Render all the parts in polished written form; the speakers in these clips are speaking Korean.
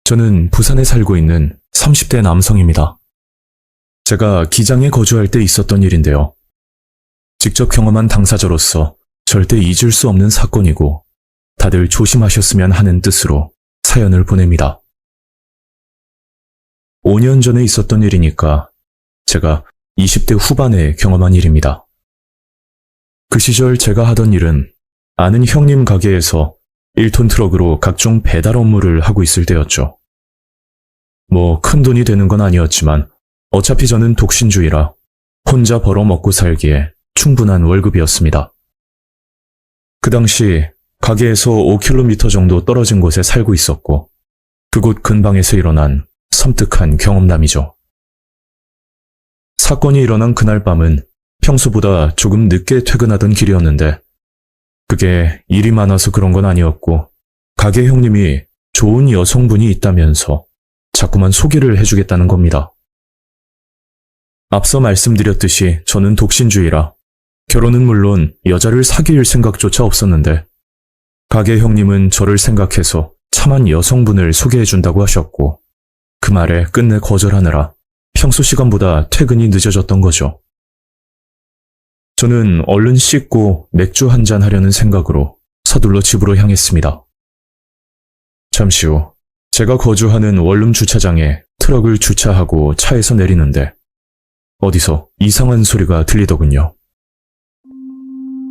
저는 부산에 살고 있는 30대 남성입니다. 제가 기장에 거주할 때 있었던 일인데요. 직접 경험한 당사자로서 절대 잊을 수 없는 사건이고 다들 조심하셨으면 하는 뜻으로 사연을 보냅니다. 5년 전에 있었던 일이니까 제가 20대 후반에 경험한 일입니다. 그 시절 제가 하던 일은 아는 형님 가게에서 1톤 트럭으로 각종 배달 업무를 하고 있을 때였죠. 뭐 큰 돈이 되는 건 아니었지만 어차피 저는 독신주의라 혼자 벌어 먹고 살기에 충분한 월급이었습니다. 그 당시 가게에서 5km 정도 떨어진 곳에 살고 있었고 그곳 근방에서 일어난 섬뜩한 경험담이죠. 사건이 일어난 그날 밤은 평소보다 조금 늦게 퇴근하던 길이었는데 그게 일이 많아서 그런 건 아니었고 가게 형님이 좋은 여성분이 있다면서 자꾸만 소개를 해주겠다는 겁니다. 앞서 말씀드렸듯이 저는 독신주의라 결혼은 물론 여자를 사귈 생각조차 없었는데 가게 형님은 저를 생각해서 참한 여성분을 소개해준다고 하셨고 그 말에 끝내 거절하느라 평소 시간보다 퇴근이 늦어졌던 거죠. 저는 얼른 씻고 맥주 한잔 하려는 생각으로 서둘러 집으로 향했습니다. 잠시 후 제가 거주하는 원룸 주차장에 트럭을 주차하고 차에서 내리는데 어디서 이상한 소리가 들리더군요.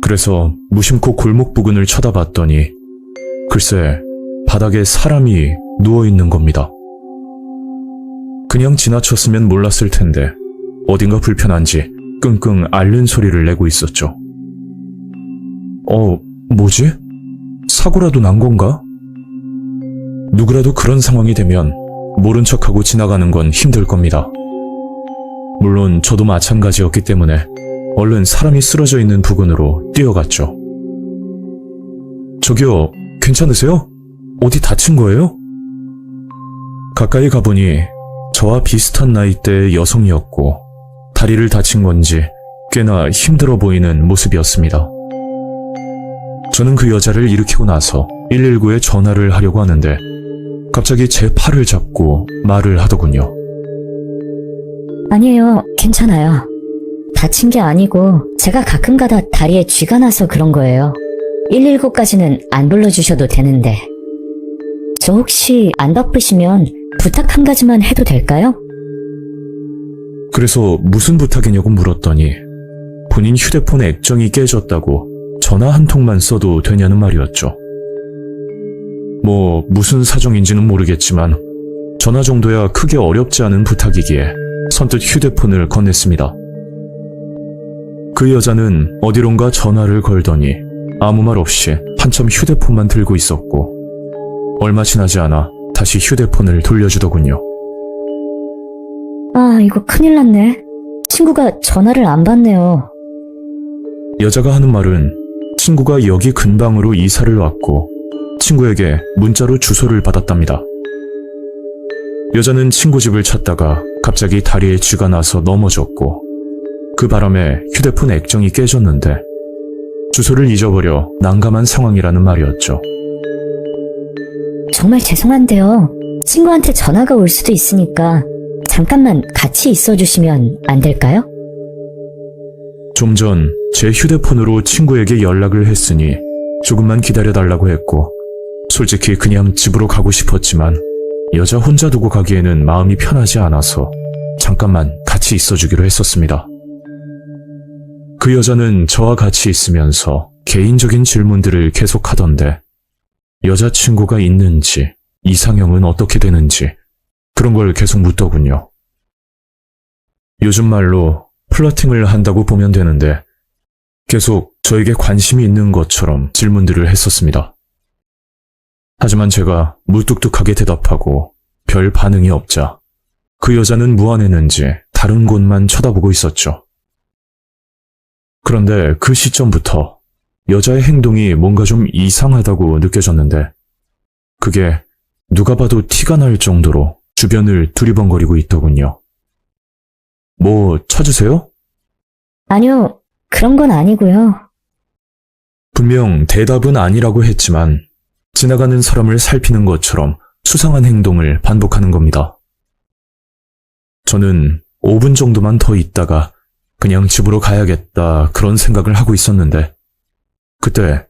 그래서 무심코 골목 부근을 쳐다봤더니 글쎄 바닥에 사람이 누워있는 겁니다. 그냥 지나쳤으면 몰랐을 텐데 어딘가 불편한지 끙끙 앓는 소리를 내고 있었죠. 뭐지? 사고라도 난 건가? 누구라도 그런 상황이 되면 모른 척하고 지나가는 건 힘들 겁니다. 물론 저도 마찬가지였기 때문에 얼른 사람이 쓰러져 있는 부근으로 뛰어갔죠. 저기요, 괜찮으세요? 어디 다친 거예요? 가까이 가보니 저와 비슷한 나이대의 여성이었고 다리를 다친 건지 꽤나 힘들어 보이는 모습이었습니다. 저는 그 여자를 일으키고 나서 119에 전화를 하려고 하는데 갑자기 제 팔을 잡고 말을 하더군요. 아니에요, 괜찮아요. 다친 게 아니고 제가 가끔가다 다리에 쥐가 나서 그런 거예요. 119까지는 안 불러주셔도 되는데. 저 혹시 안 바쁘시면 부탁 한 가지만 해도 될까요? 그래서 무슨 부탁이냐고 물었더니 본인 휴대폰 액정이 깨졌다고 전화 한 통만 써도 되냐는 말이었죠. 뭐 무슨 사정인지는 모르겠지만 전화 정도야 크게 어렵지 않은 부탁이기에 선뜻 휴대폰을 건넸습니다. 그 여자는 어디론가 전화를 걸더니 아무 말 없이 한참 휴대폰만 들고 있었고 얼마 지나지 않아 다시 휴대폰을 돌려주더군요. 아, 이거 큰일 났네. 친구가 전화를 안 받네요. 여자가 하는 말은 친구가 여기 근방으로 이사를 왔고 친구에게 문자로 주소를 받았답니다. 여자는 친구 집을 찾다가 갑자기 다리에 쥐가 나서 넘어졌고 그 바람에 휴대폰 액정이 깨졌는데 주소를 잊어버려 난감한 상황이라는 말이었죠. 정말 죄송한데요. 친구한테 전화가 올 수도 있으니까 잠깐만 같이 있어주시면 안 될까요? 좀 전 제 휴대폰으로 친구에게 연락을 했으니 조금만 기다려달라고 했고 솔직히 그냥 집으로 가고 싶었지만 여자 혼자 두고 가기에는 마음이 편하지 않아서 잠깐만 같이 있어주기로 했었습니다. 그 여자는 저와 같이 있으면서 개인적인 질문들을 계속하던데 여자친구가 있는지 이상형은 어떻게 되는지 그런 걸 계속 묻더군요. 요즘 말로 플러팅을 한다고 보면 되는데 계속 저에게 관심이 있는 것처럼 질문들을 했었습니다. 하지만 제가 무뚝뚝하게 대답하고 별 반응이 없자 그 여자는 무안했는지 다른 곳만 쳐다보고 있었죠. 그런데 그 시점부터 여자의 행동이 뭔가 좀 이상하다고 느껴졌는데 그게 누가 봐도 티가 날 정도로 주변을 두리번거리고 있더군요. 뭐 찾으세요? 아니요, 그런 건 아니고요. 분명 대답은 아니라고 했지만 지나가는 사람을 살피는 것처럼 수상한 행동을 반복하는 겁니다. 저는 5분 정도만 더 있다가 그냥 집으로 가야겠다 그런 생각을 하고 있었는데 그때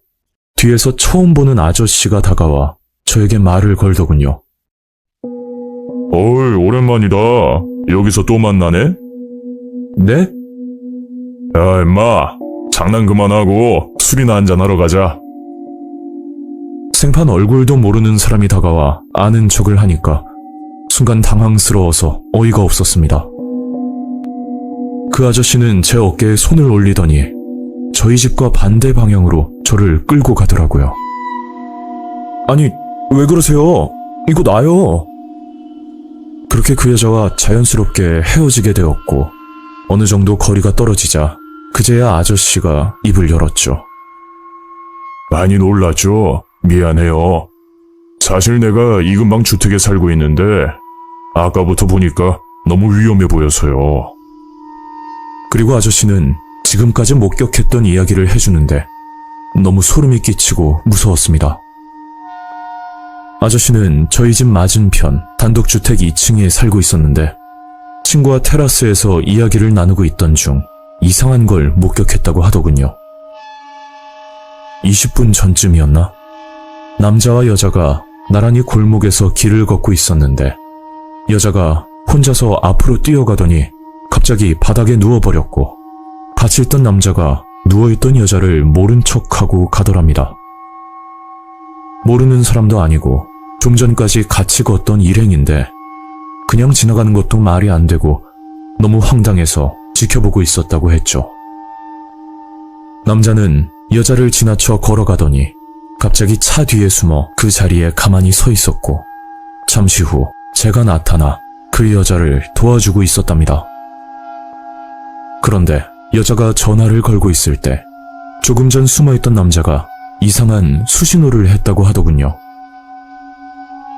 뒤에서 처음 보는 아저씨가 다가와 저에게 말을 걸더군요. 어이, 오랜만이다. 여기서 또 만나네? 네? 야, 임마. 장난 그만하고 술이나 한잔하러 가자. 생판 얼굴도 모르는 사람이 다가와 아는 척을 하니까 순간 당황스러워서 어이가 없었습니다. 그 아저씨는 제 어깨에 손을 올리더니 저희 집과 반대 방향으로 저를 끌고 가더라고요. 아니, 왜 그러세요? 이거 나요. 그렇게 그 여자와 자연스럽게 헤어지게 되었고 어느 정도 거리가 떨어지자 그제야 아저씨가 입을 열었죠. 많이 놀랐죠? 미안해요. 사실 내가 이 근방 주택에 살고 있는데 아까부터 보니까 너무 위험해 보여서요. 그리고 아저씨는 지금까지 목격했던 이야기를 해주는데 너무 소름이 끼치고 무서웠습니다. 아저씨는 저희 집 맞은편 단독주택 2층에 살고 있었는데 친구와 테라스에서 이야기를 나누고 있던 중 이상한 걸 목격했다고 하더군요. 20분 전쯤이었나? 남자와 여자가 나란히 골목에서 길을 걷고 있었는데 여자가 혼자서 앞으로 뛰어가더니 갑자기 바닥에 누워버렸고 같이 있던 남자가 누워있던 여자를 모른 척하고 가더랍니다. 모르는 사람도 아니고 좀 전까지 같이 걷던 일행인데 그냥 지나가는 것도 말이 안 되고 너무 황당해서 지켜보고 있었다고 했죠. 남자는 여자를 지나쳐 걸어가더니 갑자기 차 뒤에 숨어 그 자리에 가만히 서 있었고 잠시 후 제가 나타나 그 여자를 도와주고 있었답니다. 그런데 여자가 전화를 걸고 있을 때 조금 전 숨어있던 남자가 이상한 수신호를 했다고 하더군요.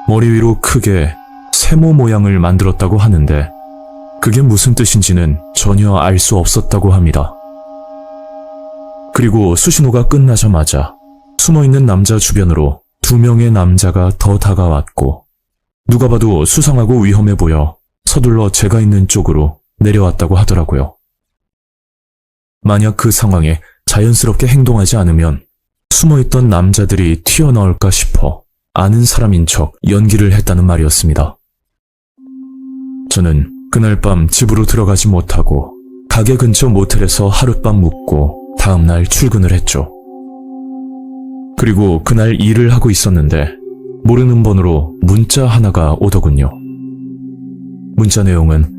머리 위로 크게 세모 모양을 만들었다고 하는데 그게 무슨 뜻인지는 전혀 알 수 없었다고 합니다. 그리고 수신호가 끝나자마자 숨어있는 남자 주변으로 2명의 남자가 더 다가왔고 누가 봐도 수상하고 위험해 보여 서둘러 제가 있는 쪽으로 내려왔다고 하더라고요. 만약 그 상황에 자연스럽게 행동하지 않으면 숨어있던 남자들이 튀어나올까 싶어 아는 사람인 척 연기를 했다는 말이었습니다. 저는 그날 밤 집으로 들어가지 못하고 가게 근처 모텔에서 하룻밤 묵고 다음날 출근을 했죠. 그리고 그날 일을 하고 있었는데 모르는 번호로 문자 하나가 오더군요. 문자 내용은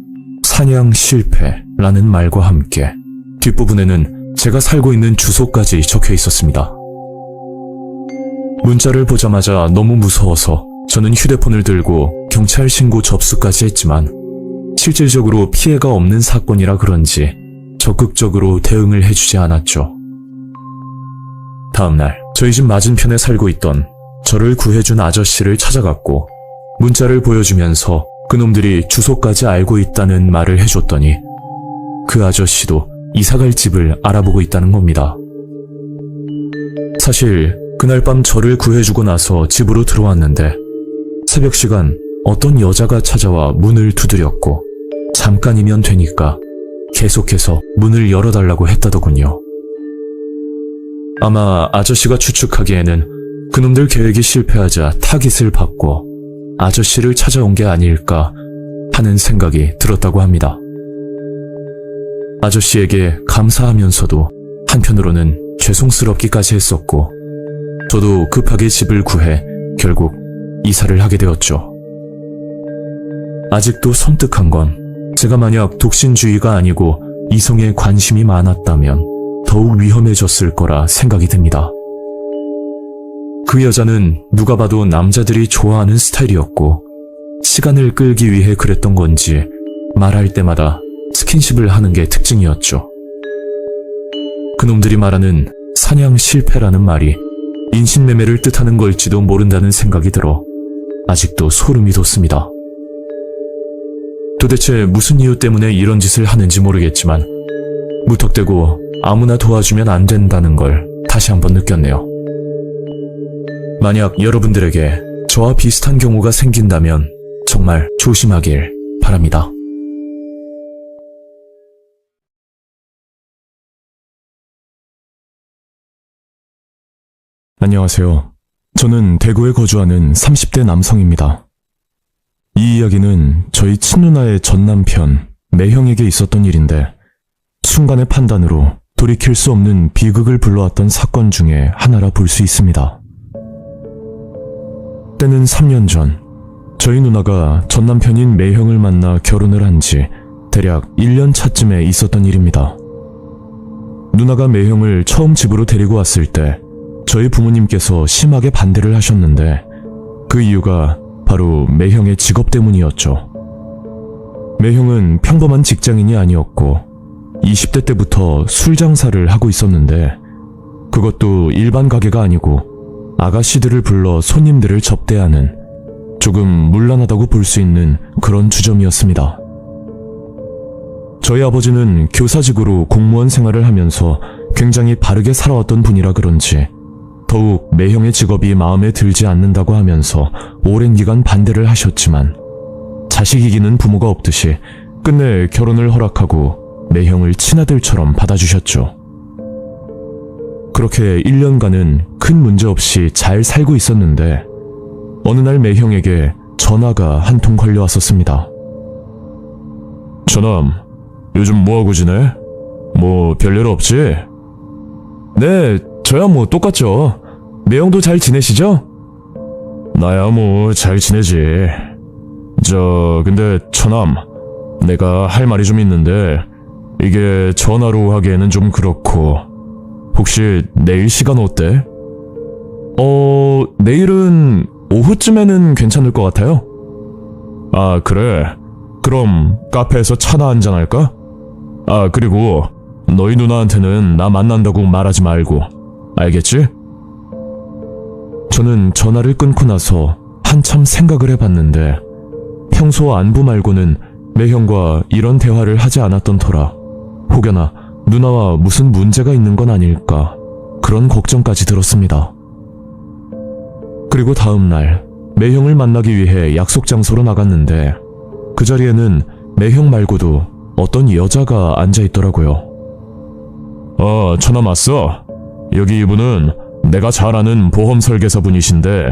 사냥 실패라는 말과 함께 뒷부분에는 제가 살고 있는 주소까지 적혀 있었습니다. 문자를 보자마자 너무 무서워서 저는 휴대폰을 들고 경찰 신고 접수까지 했지만 실질적으로 피해가 없는 사건이라 그런지 적극적으로 대응을 해주지 않았죠. 다음날 저희 집 맞은편에 살고 있던 저를 구해준 아저씨를 찾아갔고 문자를 보여주면서 그놈들이 주소까지 알고 있다는 말을 해줬더니 그 아저씨도 이사갈 집을 알아보고 있다는 겁니다. 사실 그날 밤 저를 구해주고 나서 집으로 들어왔는데 새벽 시간 어떤 여자가 찾아와 문을 두드렸고 잠깐이면 되니까 계속해서 문을 열어달라고 했다더군요. 아마 아저씨가 추측하기에는 그놈들 계획이 실패하자 타깃을 받고 아저씨를 찾아온 게 아닐까 하는 생각이 들었다고 합니다. 아저씨에게 감사하면서도 한편으로는 죄송스럽기까지 했었고 저도 급하게 집을 구해 결국 이사를 하게 되었죠. 아직도 섬뜩한 건 제가 만약 독신주의가 아니고 이성에 관심이 많았다면 더욱 위험해졌을 거라 생각이 듭니다. 그 여자는 누가 봐도 남자들이 좋아하는 스타일이었고 시간을 끌기 위해 그랬던 건지 말할 때마다 스킨십을 하는 게 특징이었죠. 그놈들이 말하는 사냥 실패라는 말이 인신매매를 뜻하는 걸지도 모른다는 생각이 들어 아직도 소름이 돋습니다. 도대체 무슨 이유 때문에 이런 짓을 하는지 모르겠지만 무턱대고 아무나 도와주면 안 된다는 걸 다시 한번 느꼈네요. 만약 여러분들에게 저와 비슷한 경우가 생긴다면 정말 조심하길 바랍니다. 안녕하세요. 저는 대구에 거주하는 30대 남성입니다. 이 이야기는 저희 친누나의 전 남편, 매형에게 있었던 일인데 순간의 판단으로 돌이킬 수 없는 비극을 불러왔던 사건 중에 하나라 볼 수 있습니다. 때는 3년 전, 저희 누나가 전 남편인 매형을 만나 결혼을 한 지 대략 1년 차쯤에 있었던 일입니다. 누나가 매형을 처음 집으로 데리고 왔을 때 저희 부모님께서 심하게 반대를 하셨는데 그 이유가 바로 매형의 직업 때문이었죠. 매형은 평범한 직장인이 아니었고 20대 때부터 술 장사를 하고 있었는데 그것도 일반 가게가 아니고 아가씨들을 불러 손님들을 접대하는 조금 문란하다고 볼 수 있는 그런 주점이었습니다. 저희 아버지는 교사직으로 공무원 생활을 하면서 굉장히 바르게 살아왔던 분이라 그런지 더욱 매형의 직업이 마음에 들지 않는다고 하면서 오랜 기간 반대를 하셨지만 자식 이기는 부모가 없듯이 끝내 결혼을 허락하고 매형을 친아들처럼 받아주셨죠. 그렇게 1년간은 큰 문제 없이 잘 살고 있었는데 어느 날 매형에게 전화가 한 통 걸려왔었습니다. 저남, 요즘 뭐하고 지내? 뭐 별일 없지? 네, 저야 뭐 똑같죠. 매형도 잘 지내시죠? 나야 뭐 잘 지내지. 근데 처남, 내가 할 말이 좀 있는데 이게 전화로 하기에는 좀 그렇고 혹시 내일 시간 어때? 내일은 오후쯤에는 괜찮을 것 같아요. 아, 그래. 그럼 카페에서 차나 한잔 할까? 아, 그리고 너희 누나한테는 나 만난다고 말하지 말고. 알겠지? 저는 전화를 끊고 나서 한참 생각을 해봤는데 평소 안부 말고는 매형과 이런 대화를 하지 않았던 터라 혹여나 누나와 무슨 문제가 있는 건 아닐까 그런 걱정까지 들었습니다. 그리고 다음 날 매형을 만나기 위해 약속 장소로 나갔는데 그 자리에는 매형 말고도 어떤 여자가 앉아있더라고요. 처남 왔어. 여기 이분은 내가 잘 아는 보험 설계사 분이신데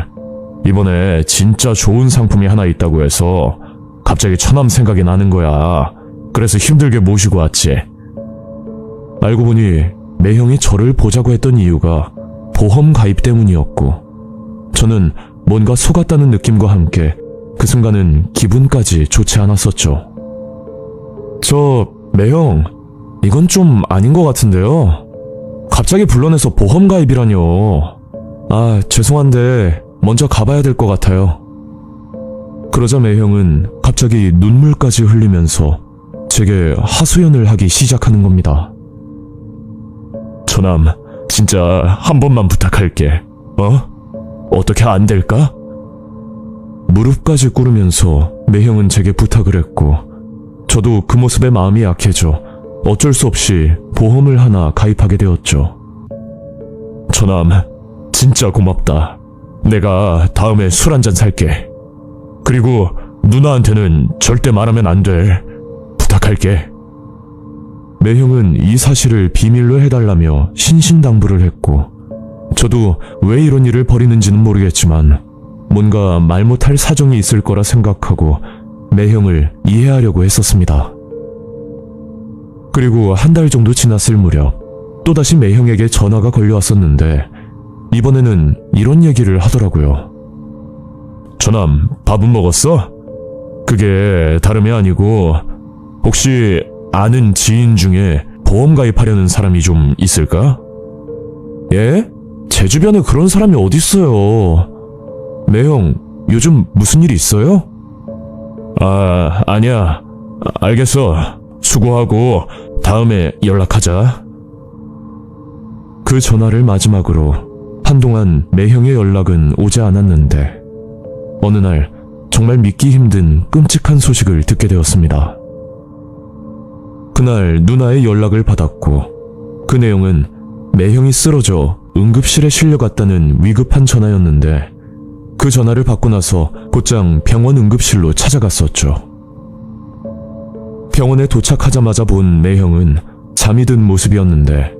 이번에 진짜 좋은 상품이 하나 있다고 해서 갑자기 처남 생각이 나는 거야. 그래서 힘들게 모시고 왔지. 알고 보니 매형이 저를 보자고 했던 이유가 보험 가입 때문이었고 저는 뭔가 속았다는 느낌과 함께 그 순간은 기분까지 좋지 않았었죠. 매형, 이건 좀 아닌 것 같은데요. 갑자기 불러내서 보험 가입이라뇨. 죄송한데 먼저 가봐야 될 것 같아요. 그러자 매형은 갑자기 눈물까지 흘리면서 제게 하소연을 하기 시작하는 겁니다. 처남, 진짜 한 번만 부탁할게. 어떻게 안 될까? 무릎까지 꿇으면서 매형은 제게 부탁을 했고 저도 그 모습에 마음이 약해져 어쩔 수 없이 보험을 하나 가입하게 되었죠. 처남, 진짜 고맙다. 내가 다음에 술 한잔 살게. 그리고 누나한테는 절대 말하면 안 돼. 부탁할게. 매형은 이 사실을 비밀로 해달라며 신신당부를 했고 저도 왜 이런 일을 벌이는지는 모르겠지만 뭔가 말 못할 사정이 있을 거라 생각하고 매형을 이해하려고 했었습니다. 그리고 한 달 정도 지났을 무렵 또다시 매형에게 전화가 걸려왔었는데 이번에는 이런 얘기를 하더라고요. 처남, 밥은 먹었어? 그게 다름이 아니고 혹시 아는 지인 중에 보험 가입하려는 사람이 좀 있을까? 예? 제 주변에 그런 사람이 어딨어요. 매형, 요즘 무슨 일 있어요? 아니야. 알겠어. 수고하고 다음에 연락하자. 그 전화를 마지막으로 한동안 매형의 연락은 오지 않았는데 어느 날 정말 믿기 힘든 끔찍한 소식을 듣게 되었습니다. 그날 누나의 연락을 받았고 그 내용은 매형이 쓰러져 응급실에 실려갔다는 위급한 전화였는데 그 그 전화를 받고 나서 곧장 병원 응급실로 찾아갔었죠. 병원에 도착하자마자 본 매형은 잠이 든 모습이었는데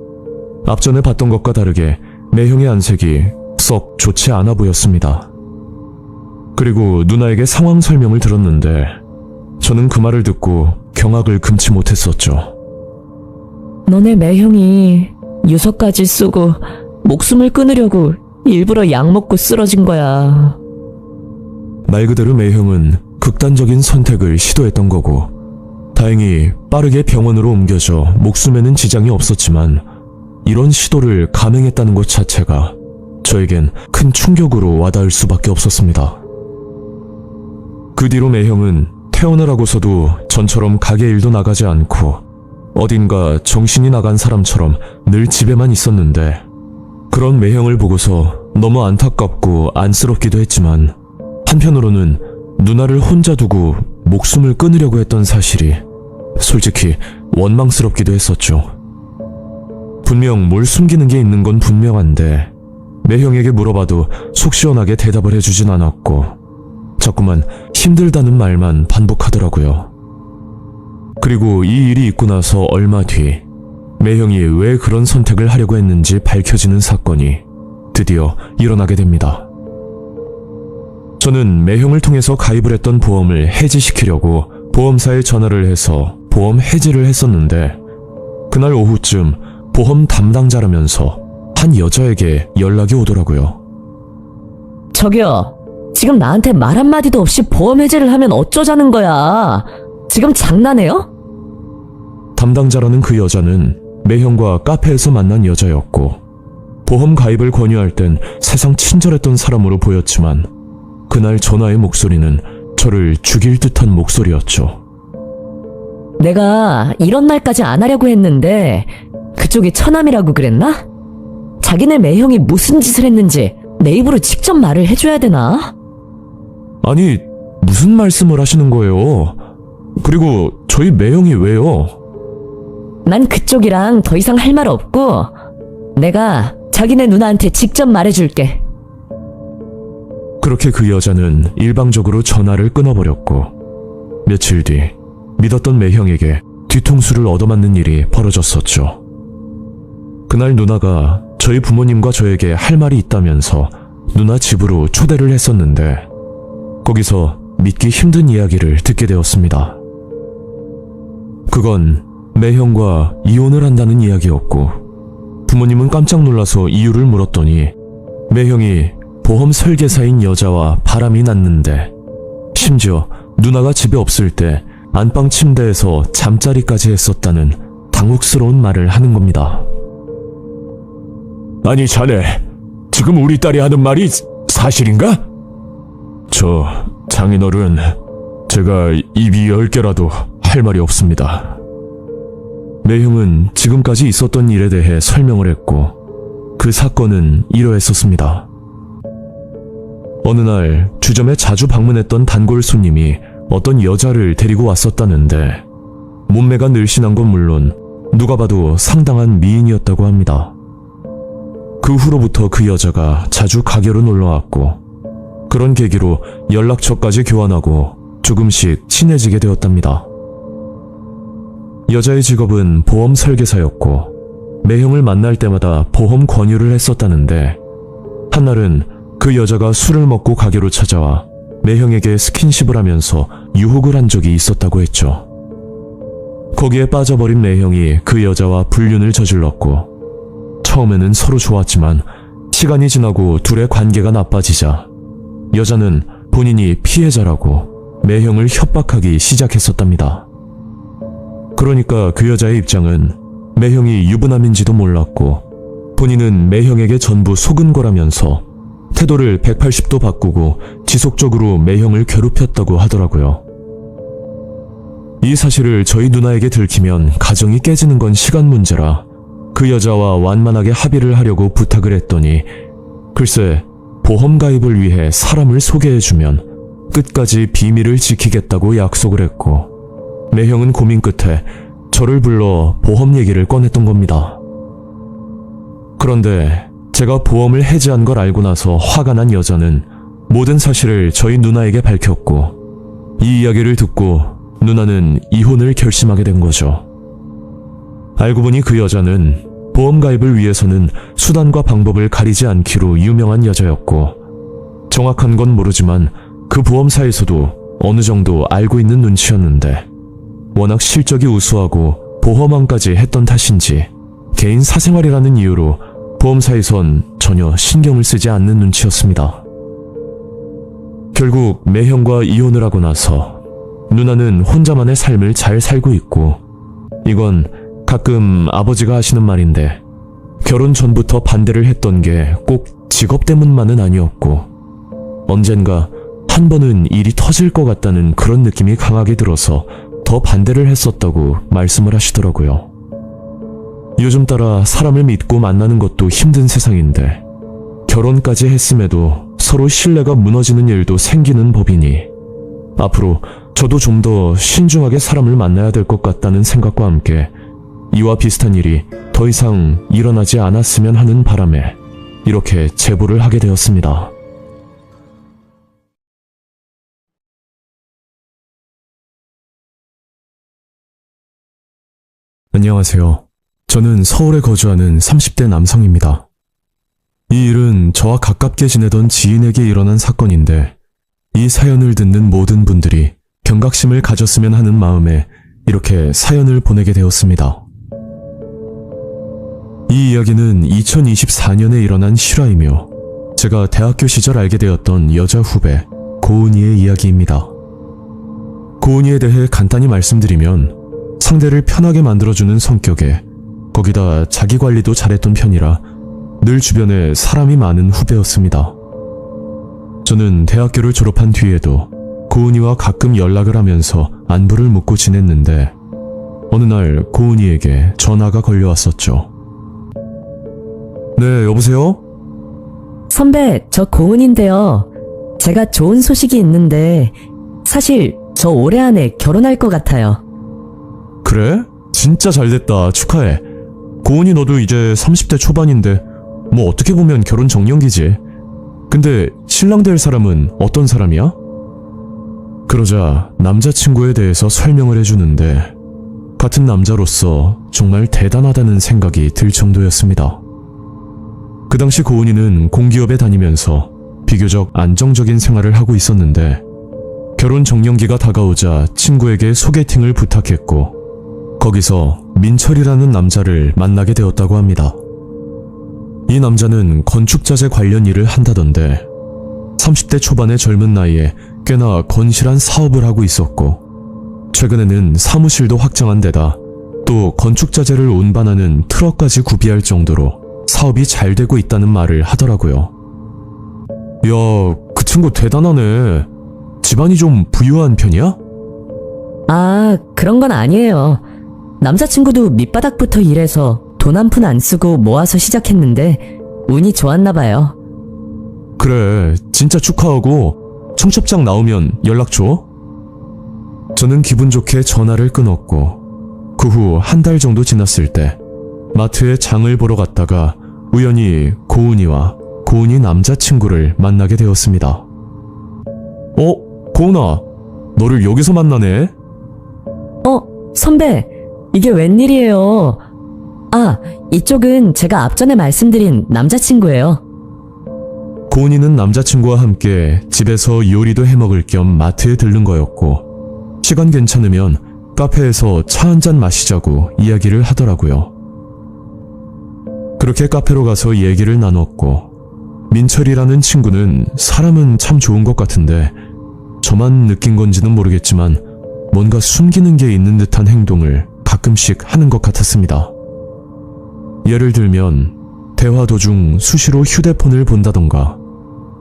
앞전에 봤던 것과 다르게 매형의 안색이 썩 좋지 않아 보였습니다. 그리고 누나에게 상황 설명을 들었는데 저는 그 말을 듣고 경악을 금치 못했었죠. 너네 매형이 유서까지 쓰고 목숨을 끊으려고 일부러 약 먹고 쓰러진 거야. 말 그대로 매형은 극단적인 선택을 시도했던 거고 다행히 빠르게 병원으로 옮겨져 목숨에는 지장이 없었지만 이런 시도를 감행했다는 것 자체가 저에겐 큰 충격으로 와닿을 수밖에 없었습니다. 그 뒤로 매형은 퇴원을 하고서도 전처럼 가게 일도 나가지 않고 어딘가 정신이 나간 사람처럼 늘 집에만 있었는데 그런 매형을 보고서 너무 안타깝고 안쓰럽기도 했지만 한편으로는 누나를 혼자 두고 목숨을 끊으려고 했던 사실이 솔직히 원망스럽기도 했었죠. 분명 뭘 숨기는 게 있는 건 분명한데 매형에게 물어봐도 속 시원하게 대답을 해주진 않았고 자꾸만 힘들다는 말만 반복하더라고요. 그리고 이 일이 있고 나서 얼마 뒤 매형이 왜 그런 선택을 하려고 했는지 밝혀지는 사건이 드디어 일어나게 됩니다. 저는 매형을 통해서 가입을 했던 보험을 해지시키려고 보험사에 전화를 해서 보험 해지를 했었는데 그날 오후쯤 보험 담당자라면서 한 여자에게 연락이 오더라고요. 저기요, 지금 나한테 말 한마디도 없이 보험 해지를 하면 어쩌자는 거야? 지금 장난해요? 담당자라는 그 여자는 매형과 카페에서 만난 여자였고 보험 가입을 권유할 땐 세상 친절했던 사람으로 보였지만 그날 전화의 목소리는 저를 죽일 듯한 목소리였죠. 내가 이런 말까지 안 하려고 했는데 그쪽이 처남이라고 그랬나? 자기네 매형이 무슨 짓을 했는지 내 입으로 직접 말을 해줘야 되나? 아니, 무슨 말씀을 하시는 거예요? 그리고 저희 매형이 왜요? 난 그쪽이랑 더 이상 할 말 없고 내가 자기네 누나한테 직접 말해줄게. 그렇게 그 여자는 일방적으로 전화를 끊어버렸고 며칠 뒤 믿었던 매형에게 뒤통수를 얻어맞는 일이 벌어졌었죠. 그날 누나가 저희 부모님과 저에게 할 말이 있다면서 누나 집으로 초대를 했었는데 거기서 믿기 힘든 이야기를 듣게 되었습니다. 그건 매형과 이혼을 한다는 이야기였고 부모님은 깜짝 놀라서 이유를 물었더니 매형이 보험 설계사인 여자와 바람이 났는데 심지어 누나가 집에 없을 때 안방 침대에서 잠자리까지 했었다는 당혹스러운 말을 하는 겁니다. 아니 자네, 지금 우리 딸이 하는 말이 사실인가? 저 장인어른, 제가 입이 10개라도 할 말이 없습니다. 매형은 지금까지 있었던 일에 대해 설명을 했고 그 사건은 이러했었습니다. 어느 날 주점에 자주 방문했던 단골 손님이 어떤 여자를 데리고 왔었다는데 몸매가 늘씬한 건 물론 누가 봐도 상당한 미인이었다고 합니다. 그 후로부터 그 여자가 자주 가게로 놀러왔고 그런 계기로 연락처까지 교환하고 조금씩 친해지게 되었답니다. 여자의 직업은 보험 설계사였고 매형을 만날 때마다 보험 권유를 했었다는데 한날은 그 여자가 술을 먹고 가게로 찾아와 매형에게 스킨십을 하면서 유혹을 한 적이 있었다고 했죠. 거기에 빠져버린 매형이 그 여자와 불륜을 저질렀고 처음에는 서로 좋았지만 시간이 지나고 둘의 관계가 나빠지자 여자는 본인이 피해자라고 매형을 협박하기 시작했었답니다. 그러니까 그 여자의 입장은 매형이 유부남인지도 몰랐고 본인은 매형에게 전부 속은 거라면서 태도를 180도 바꾸고 지속적으로 매형을 괴롭혔다고 하더라고요. 이 사실을 저희 누나에게 들키면 가정이 깨지는 건 시간 문제라 그 여자와 완만하게 합의를 하려고 부탁을 했더니 글쎄 보험 가입을 위해 사람을 소개해주면 끝까지 비밀을 지키겠다고 약속을 했고 매형은 고민 끝에 저를 불러 보험 얘기를 꺼냈던 겁니다. 그런데 제가 보험을 해지한 걸 알고 나서 화가 난 여자는 모든 사실을 저희 누나에게 밝혔고 이 이야기를 듣고 누나는 이혼을 결심하게 된 거죠. 알고 보니 그 여자는 보험 가입을 위해서는 수단과 방법을 가리지 않기로 유명한 여자였고 정확한 건 모르지만 그 보험사에서도 어느 정도 알고 있는 눈치였는데 워낙 실적이 우수하고 보험왕까지 했던 탓인지 개인 사생활이라는 이유로 보험사에선 전혀 신경을 쓰지 않는 눈치였습니다. 결국 매형과 이혼을 하고 나서 누나는 혼자만의 삶을 잘 살고 있고 이건 가끔 아버지가 하시는 말인데 결혼 전부터 반대를 했던 게 꼭 직업 때문만은 아니었고 언젠가 한 번은 일이 터질 것 같다는 그런 느낌이 강하게 들어서 더 반대를 했었다고 말씀을 하시더라고요. 요즘 따라 사람을 믿고 만나는 것도 힘든 세상인데 결혼까지 했음에도 서로 신뢰가 무너지는 일도 생기는 법이니 앞으로 저도 좀 더 신중하게 사람을 만나야 될 것 같다는 생각과 함께 이와 비슷한 일이 더 이상 일어나지 않았으면 하는 바람에 이렇게 제보를 하게 되었습니다. 안녕하세요. 저는 서울에 거주하는 30대 남성입니다. 이 일은 저와 가깝게 지내던 지인에게 일어난 사건인데 이 사연을 듣는 모든 분들이 경각심을 가졌으면 하는 마음에 이렇게 사연을 보내게 되었습니다. 이 이야기는 2024년에 일어난 실화이며 제가 대학교 시절 알게 되었던 여자 후배 고은이의 이야기입니다. 고은이에 대해 간단히 말씀드리면 상대를 편하게 만들어주는 성격에 거기다 자기 관리도 잘했던 편이라 늘 주변에 사람이 많은 후배였습니다. 저는 대학교를 졸업한 뒤에도 고은이와 가끔 연락을 하면서 안부를 묻고 지냈는데 어느 날 고은이에게 전화가 걸려왔었죠. 네, 여보세요? 선배, 저 고은인데요. 제가 좋은 소식이 있는데 사실 저 올해 안에 결혼할 것 같아요. 그래? 진짜 잘됐다. 축하해. 고은이 너도 이제 30대 초반인데 뭐 어떻게 보면 결혼 정년기지. 근데 신랑 될 사람은 어떤 사람이야? 그러자 남자친구에 대해서 설명을 해주는데 같은 남자로서 정말 대단하다는 생각이 들 정도였습니다. 그 당시 고은이는 공기업에 다니면서 비교적 안정적인 생활을 하고 있었는데 결혼 정년기가 다가오자 친구에게 소개팅을 부탁했고 거기서 민철이라는 남자를 만나게 되었다고 합니다. 이 남자는 건축자재 관련 일을 한다던데 30대 초반의 젊은 나이에 꽤나 건실한 사업을 하고 있었고 최근에는 사무실도 확장한 데다 또 건축자재를 운반하는 트럭까지 구비할 정도로 사업이 잘 되고 있다는 말을 하더라고요. 야, 그 친구 대단하네. 집안이 좀 부유한 편이야? 아, 그런 건 아니에요. 남자친구도 밑바닥부터 일해서 돈 한 푼 안 쓰고 모아서 시작했는데 운이 좋았나 봐요. 그래, 진짜 축하하고 청첩장 나오면 연락 줘. 저는 기분 좋게 전화를 끊었고 그 후 한 달 정도 지났을 때 마트에 장을 보러 갔다가 우연히 고은이와 고은이 남자친구를 만나게 되었습니다. 고은아, 너를 여기서 만나네? 선배, 이게 웬일이에요? 아, 이쪽은 제가 앞전에 말씀드린 남자친구예요. 고은이는 남자친구와 함께 집에서 요리도 해먹을 겸 마트에 들른 거였고 시간 괜찮으면 카페에서 차 한잔 마시자고 이야기를 하더라고요. 그렇게 카페로 가서 얘기를 나눴고 민철이라는 친구는 사람은 참 좋은 것 같은데 저만 느낀 건지는 모르겠지만 뭔가 숨기는 게 있는 듯한 행동을 가끔씩 하는 것 같았습니다. 예를 들면 대화 도중 수시로 휴대폰을 본다던가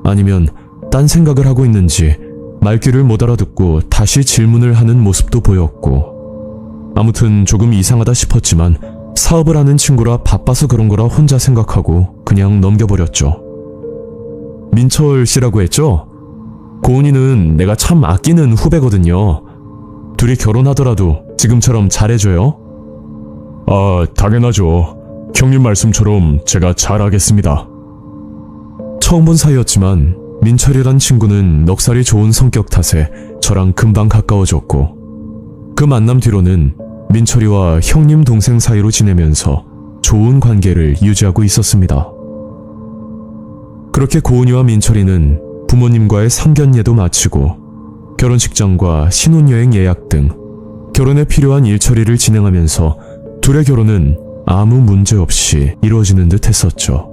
아니면 딴 생각을 하고 있는지 말귀를 못 알아듣고 다시 질문을 하는 모습도 보였고 아무튼 조금 이상하다 싶었지만 사업을 하는 친구라 바빠서 그런 거라 혼자 생각하고 그냥 넘겨버렸죠. 민철 씨라고 했죠? 고은이는 내가 참 아끼는 후배거든요. 둘이 결혼하더라도 지금처럼 잘해줘요. 아, 당연하죠. 형님 말씀처럼 제가 잘하겠습니다. 처음 본 사이였지만 민철이란 친구는 넉살이 좋은 성격 탓에 저랑 금방 가까워졌고, 그 만남 뒤로는 민철이와 형님 동생 사이로 지내면서 좋은 관계를 유지하고 있었습니다. 그렇게 고은이와 민철이는 부모님과의 상견례도 마치고 결혼식장과 신혼여행 예약 등 결혼에 필요한 일처리를 진행하면서 둘의 결혼은 아무 문제 없이 이루어지는 듯 했었죠.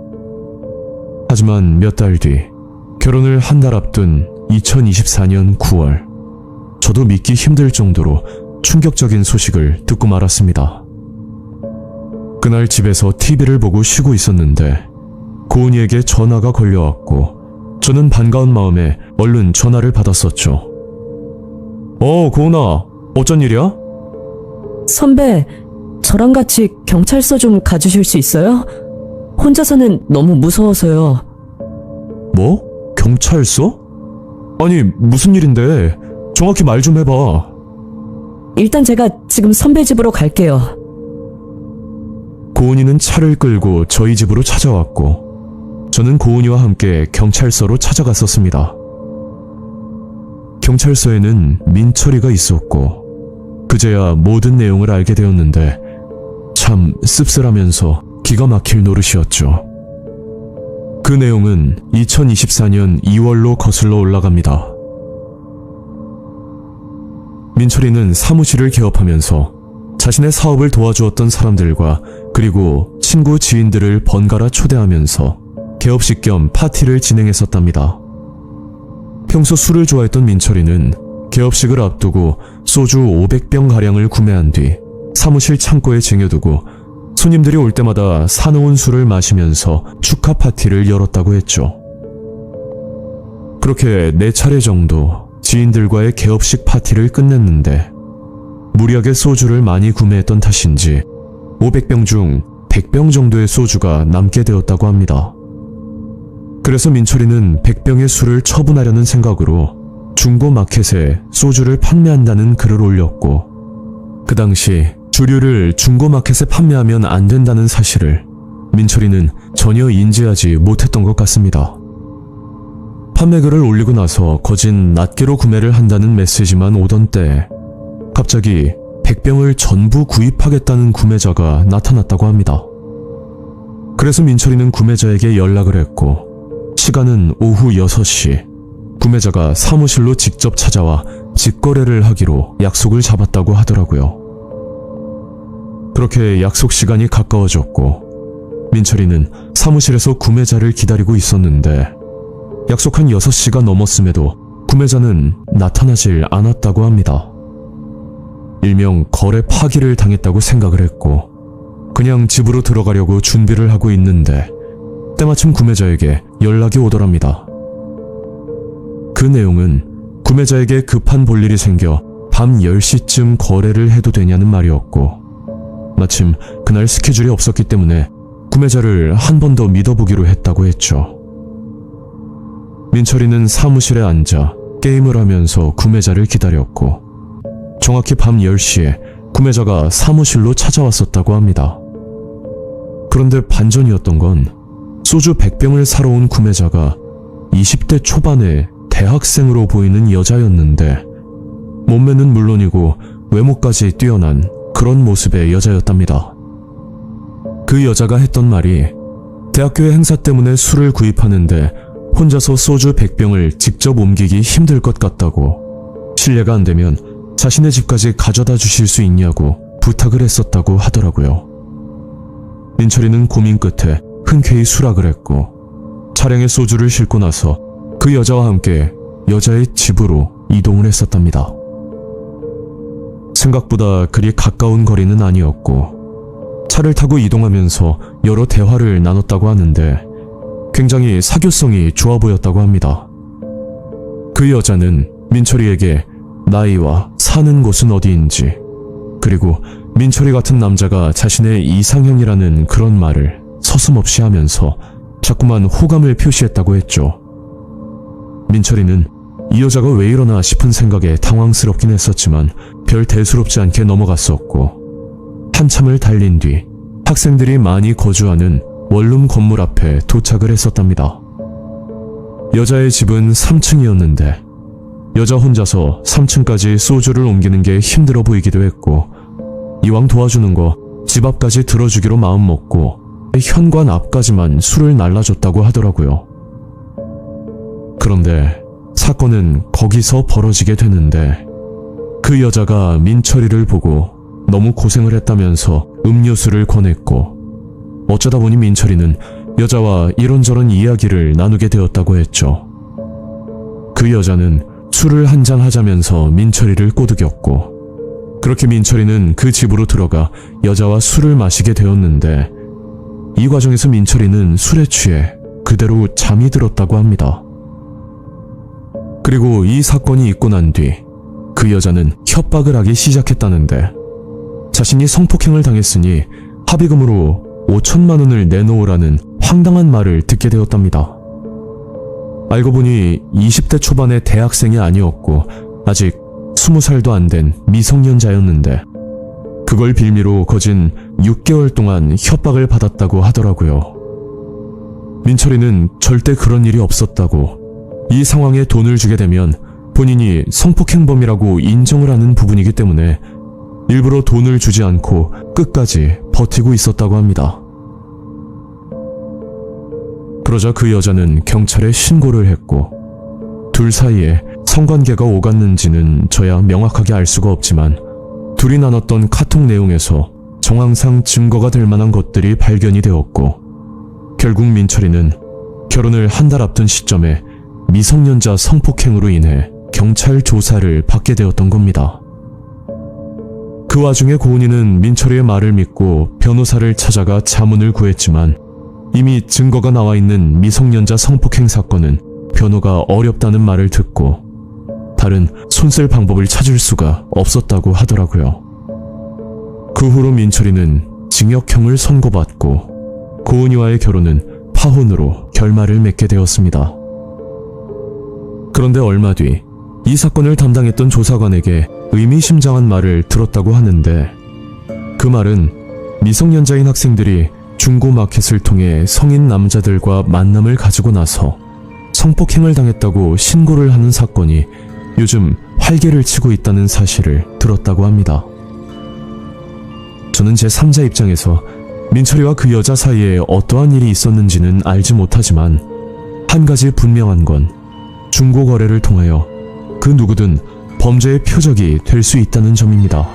하지만 몇 달 뒤, 결혼을 한 달 앞둔 2024년 9월, 저도 믿기 힘들 정도로 충격적인 소식을 듣고 말았습니다. 그날 집에서 TV를 보고 쉬고 있었는데 고은이에게 전화가 걸려왔고 저는 반가운 마음에 얼른 전화를 받았었죠. 고은아, 어쩐 일이야? 선배, 저랑 같이 경찰서 좀 가주실 수 있어요? 혼자서는 너무 무서워서요. 뭐? 경찰서? 아니, 무슨 일인데? 정확히 말 좀 해봐. 일단 제가 지금 선배 집으로 갈게요. 고은이는 차를 끌고 저희 집으로 찾아왔고 저는 고은이와 함께 경찰서로 찾아갔었습니다. 경찰서에는 민철이가 있었고 그제야 모든 내용을 알게 되었는데 참 씁쓸하면서 기가 막힐 노릇이었죠. 그 내용은 2024년 2월로 거슬러 올라갑니다. 민철이는 사무실을 개업하면서 자신의 사업을 도와주었던 사람들과 그리고 친구 지인들을 번갈아 초대하면서 개업식 겸 파티를 진행했었답니다. 평소 술을 좋아했던 민철이는 개업식을 앞두고 소주 500병가량을 구매한 뒤 사무실 창고에 쟁여두고 손님들이 올 때마다 사놓은 술을 마시면서 축하 파티를 열었다고 했죠. 그렇게 4차례 정도 지인들과의 개업식 파티를 끝냈는데 무리하게 소주를 많이 구매했던 탓인지 500병 중 100병 정도의 소주가 남게 되었다고 합니다. 그래서 민철이는 100병의 술을 처분하려는 생각으로 중고 마켓에 소주를 판매한다는 글을 올렸고 그 당시 주류를 중고 마켓에 판매하면 안 된다는 사실을 민철이는 전혀 인지하지 못했던 것 같습니다. 판매글을 올리고 나서 거진 낱개로 구매를 한다는 메시지만 오던 때 갑자기 100병을 전부 구입하겠다는 구매자가 나타났다고 합니다. 그래서 민철이는 구매자에게 연락을 했고 시간은 오후 6시, 구매자가 사무실로 직접 찾아와 직거래를 하기로 약속을 잡았다고 하더라고요. 그렇게 약속 시간이 가까워졌고 민철이는 사무실에서 구매자를 기다리고 있었는데 약속한 6시가 넘었음에도 구매자는 나타나질 않았다고 합니다. 일명 거래 파기를 당했다고 생각을 했고 그냥 집으로 들어가려고 준비를 하고 있는데 때마침 구매자에게 연락이 오더랍니다. 그 내용은 구매자에게 급한 볼일이 생겨 밤 10시쯤 거래를 해도 되냐는 말이었고 마침 그날 스케줄이 없었기 때문에 구매자를 한 번 더 믿어보기로 했다고 했죠. 민철이는 사무실에 앉아 게임을 하면서 구매자를 기다렸고 정확히 밤 10시에 구매자가 사무실로 찾아왔었다고 합니다. 그런데 반전이었던 건 소주 100병을 사러 온 구매자가 20대 초반의 대학생으로 보이는 여자였는데 몸매는 물론이고 외모까지 뛰어난 그런 모습의 여자였답니다. 그 여자가 했던 말이 대학교의 행사 때문에 술을 구입하는데 혼자서 소주 100병을 직접 옮기기 힘들 것 같다고 실례가 안 되면 자신의 집까지 가져다 주실 수 있냐고 부탁을 했었다고 하더라고요. 민철이는 고민 끝에 흔쾌히 수락을 했고 차량에 소주를 싣고 나서 그 여자와 함께 여자의 집으로 이동을 했었답니다. 생각보다 그리 가까운 거리는 아니었고 차를 타고 이동하면서 여러 대화를 나눴다고 하는데 굉장히 사교성이 좋아 보였다고 합니다. 그 여자는 민철이에게 나이와 사는 곳은 어디인지 그리고 민철이 같은 남자가 자신의 이상형이라는 그런 말을 서슴없이 하면서 자꾸만 호감을 표시했다고 했죠. 민철이는 이 여자가 왜 이러나 싶은 생각에 당황스럽긴 했었지만 별 대수롭지 않게 넘어갔었고 한참을 달린 뒤 학생들이 많이 거주하는 원룸 건물 앞에 도착을 했었답니다. 여자의 집은 3층이었는데 여자 혼자서 3층까지 소주를 옮기는 게 힘들어 보이기도 했고 이왕 도와주는 거 집 앞까지 들어주기로 마음먹고 현관 앞까지만 술을 날라줬다고 하더라고요. 그런데 사건은 거기서 벌어지게 되는데 그 여자가 민철이를 보고 너무 고생을 했다면서 음료수를 권했고 어쩌다 보니 민철이는 여자와 이런저런 이야기를 나누게 되었다고 했죠. 그 여자는 술을 한잔 하자면서 민철이를 꼬드겼고 그렇게 민철이는 그 집으로 들어가 여자와 술을 마시게 되었는데 이 과정에서 민철이는 술에 취해 그대로 잠이 들었다고 합니다. 그리고 이 사건이 있고 난 뒤 그 여자는 협박을 하기 시작했다는데 자신이 성폭행을 당했으니 합의금으로 5천만 원을 내놓으라는 황당한 말을 듣게 되었답니다. 알고 보니 20대 초반의 대학생이 아니었고 아직 20살도 안 된 미성년자였는데 그걸 빌미로 거진 6개월 동안 협박을 받았다고 하더라고요. 민철이는 절대 그런 일이 없었다고 이 상황에 돈을 주게 되면 본인이 성폭행범이라고 인정을 하는 부분이기 때문에 일부러 돈을 주지 않고 끝까지 버티고 있었다고 합니다. 그러자 그 여자는 경찰에 신고를 했고 둘 사이에 성관계가 오갔는지는 저야 명확하게 알 수가 없지만 둘이 나눴던 카톡 내용에서 정황상 증거가 될 만한 것들이 발견이 되었고 결국 민철이는 결혼을 한 달 앞둔 시점에 미성년자 성폭행으로 인해 경찰 조사를 받게 되었던 겁니다. 그 와중에 고은이는 민철이의 말을 믿고 변호사를 찾아가 자문을 구했지만 이미 증거가 나와 있는 미성년자 성폭행 사건은 변호가 어렵다는 말을 듣고 다른 손쓸 방법을 찾을 수가 없었다고 하더라고요. 그 후로 민철이는 징역형을 선고받고 고은이와의 결혼은 파혼으로 결말을 맺게 되었습니다. 그런데 얼마 뒤 이 사건을 담당했던 조사관에게 의미심장한 말을 들었다고 하는데 그 말은 미성년자인 학생들이 중고마켓을 통해 성인 남자들과 만남을 가지고 나서 성폭행을 당했다고 신고를 하는 사건이 요즘 활개를 치고 있다는 사실을 들었다고 합니다. 저는 제 3자 입장에서 민철이와 그 여자 사이에 어떠한 일이 있었는지는 알지 못하지만 한 가지 분명한 건 중고거래를 통하여 그 누구든 범죄의 표적이 될 수 있다는 점입니다.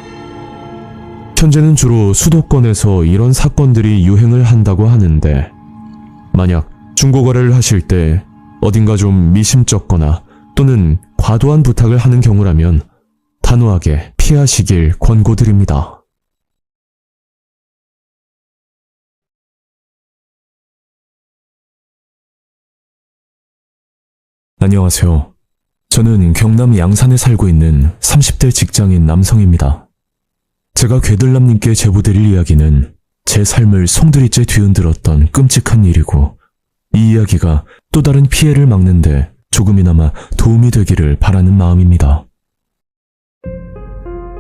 현재는 주로 수도권에서 이런 사건들이 유행을 한다고 하는데 만약 중고거래를 하실 때 어딘가 좀 미심쩍거나 또는 과도한 부탁을 하는 경우라면 단호하게 피하시길 권고드립니다. 안녕하세요. 저는 경남 양산에 살고 있는 30대 직장인 남성입니다. 제가 괴들남님께 제보드릴 이야기는 제 삶을 송두리째 뒤흔들었던 끔찍한 일이고 이 이야기가 또 다른 피해를 막는데 조금이나마 도움이 되기를 바라는 마음입니다.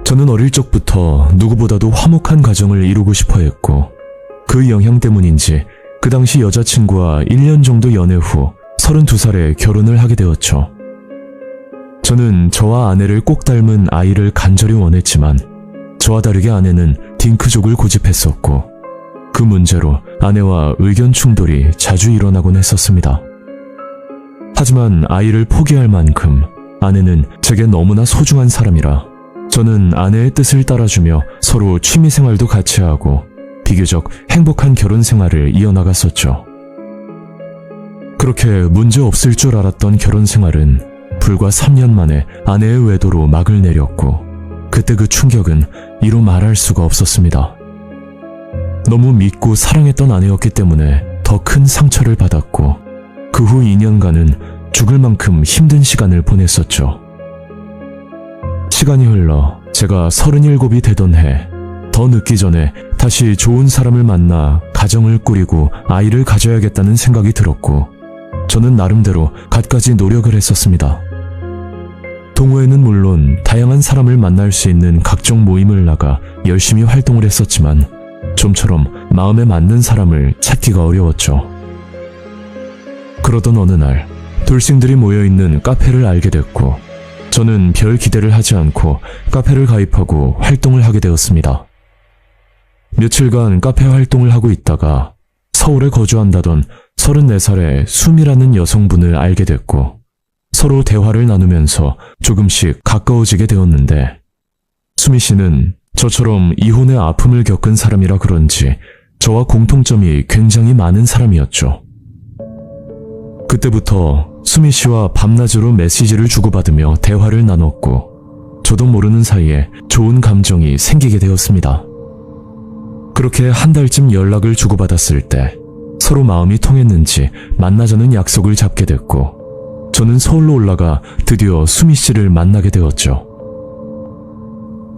저는 어릴 적부터 누구보다도 화목한 가정을 이루고 싶어 했고 그 영향 때문인지 그 당시 여자친구와 1년 정도 연애 후 32살에 결혼을 하게 되었죠. 저는 저와 아내를 꼭 닮은 아이를 간절히 원했지만 저와 다르게 아내는 딩크족을 고집했었고 그 문제로 아내와 의견 충돌이 자주 일어나곤 했었습니다. 하지만 아이를 포기할 만큼 아내는 제게 너무나 소중한 사람이라 저는 아내의 뜻을 따라주며 서로 취미생활도 같이 하고 비교적 행복한 결혼 생활을 이어나갔었죠. 그렇게 문제 없을 줄 알았던 결혼 생활은 불과 3년 만에 아내의 외도로 막을 내렸고 그때 그 충격은 이루 말할 수가 없었습니다. 너무 믿고 사랑했던 아내였기 때문에 더 큰 상처를 받았고 그 후 2년간은 죽을 만큼 힘든 시간을 보냈었죠. 시간이 흘러 제가 37이 되던 해 더 늦기 전에 다시 좋은 사람을 만나 가정을 꾸리고 아이를 가져야겠다는 생각이 들었고 저는 나름대로 갖가지 노력을 했었습니다. 동호회는 물론 다양한 사람을 만날 수 있는 각종 모임을 나가 열심히 활동을 했었지만 좀처럼 마음에 맞는 사람을 찾기가 어려웠죠. 그러던 어느 날 돌싱들이 모여있는 카페를 알게 됐고, 저는 별 기대를 하지 않고 카페를 가입하고 활동을 하게 되었습니다. 며칠간 카페 활동을 하고 있다가 서울에 거주한다던 34살의 수미라는 여성분을 알게 됐고, 서로 대화를 나누면서 조금씩 가까워지게 되었는데, 수미 씨는 저처럼 이혼의 아픔을 겪은 사람이라 그런지 저와 공통점이 굉장히 많은 사람이었죠. 그때부터 수미 씨와 밤낮으로 메시지를 주고받으며 대화를 나눴고, 저도 모르는 사이에 좋은 감정이 생기게 되었습니다. 그렇게 한 달쯤 연락을 주고받았을 때 서로 마음이 통했는지 만나자는 약속을 잡게 됐고, 저는 서울로 올라가 드디어 수미 씨를 만나게 되었죠.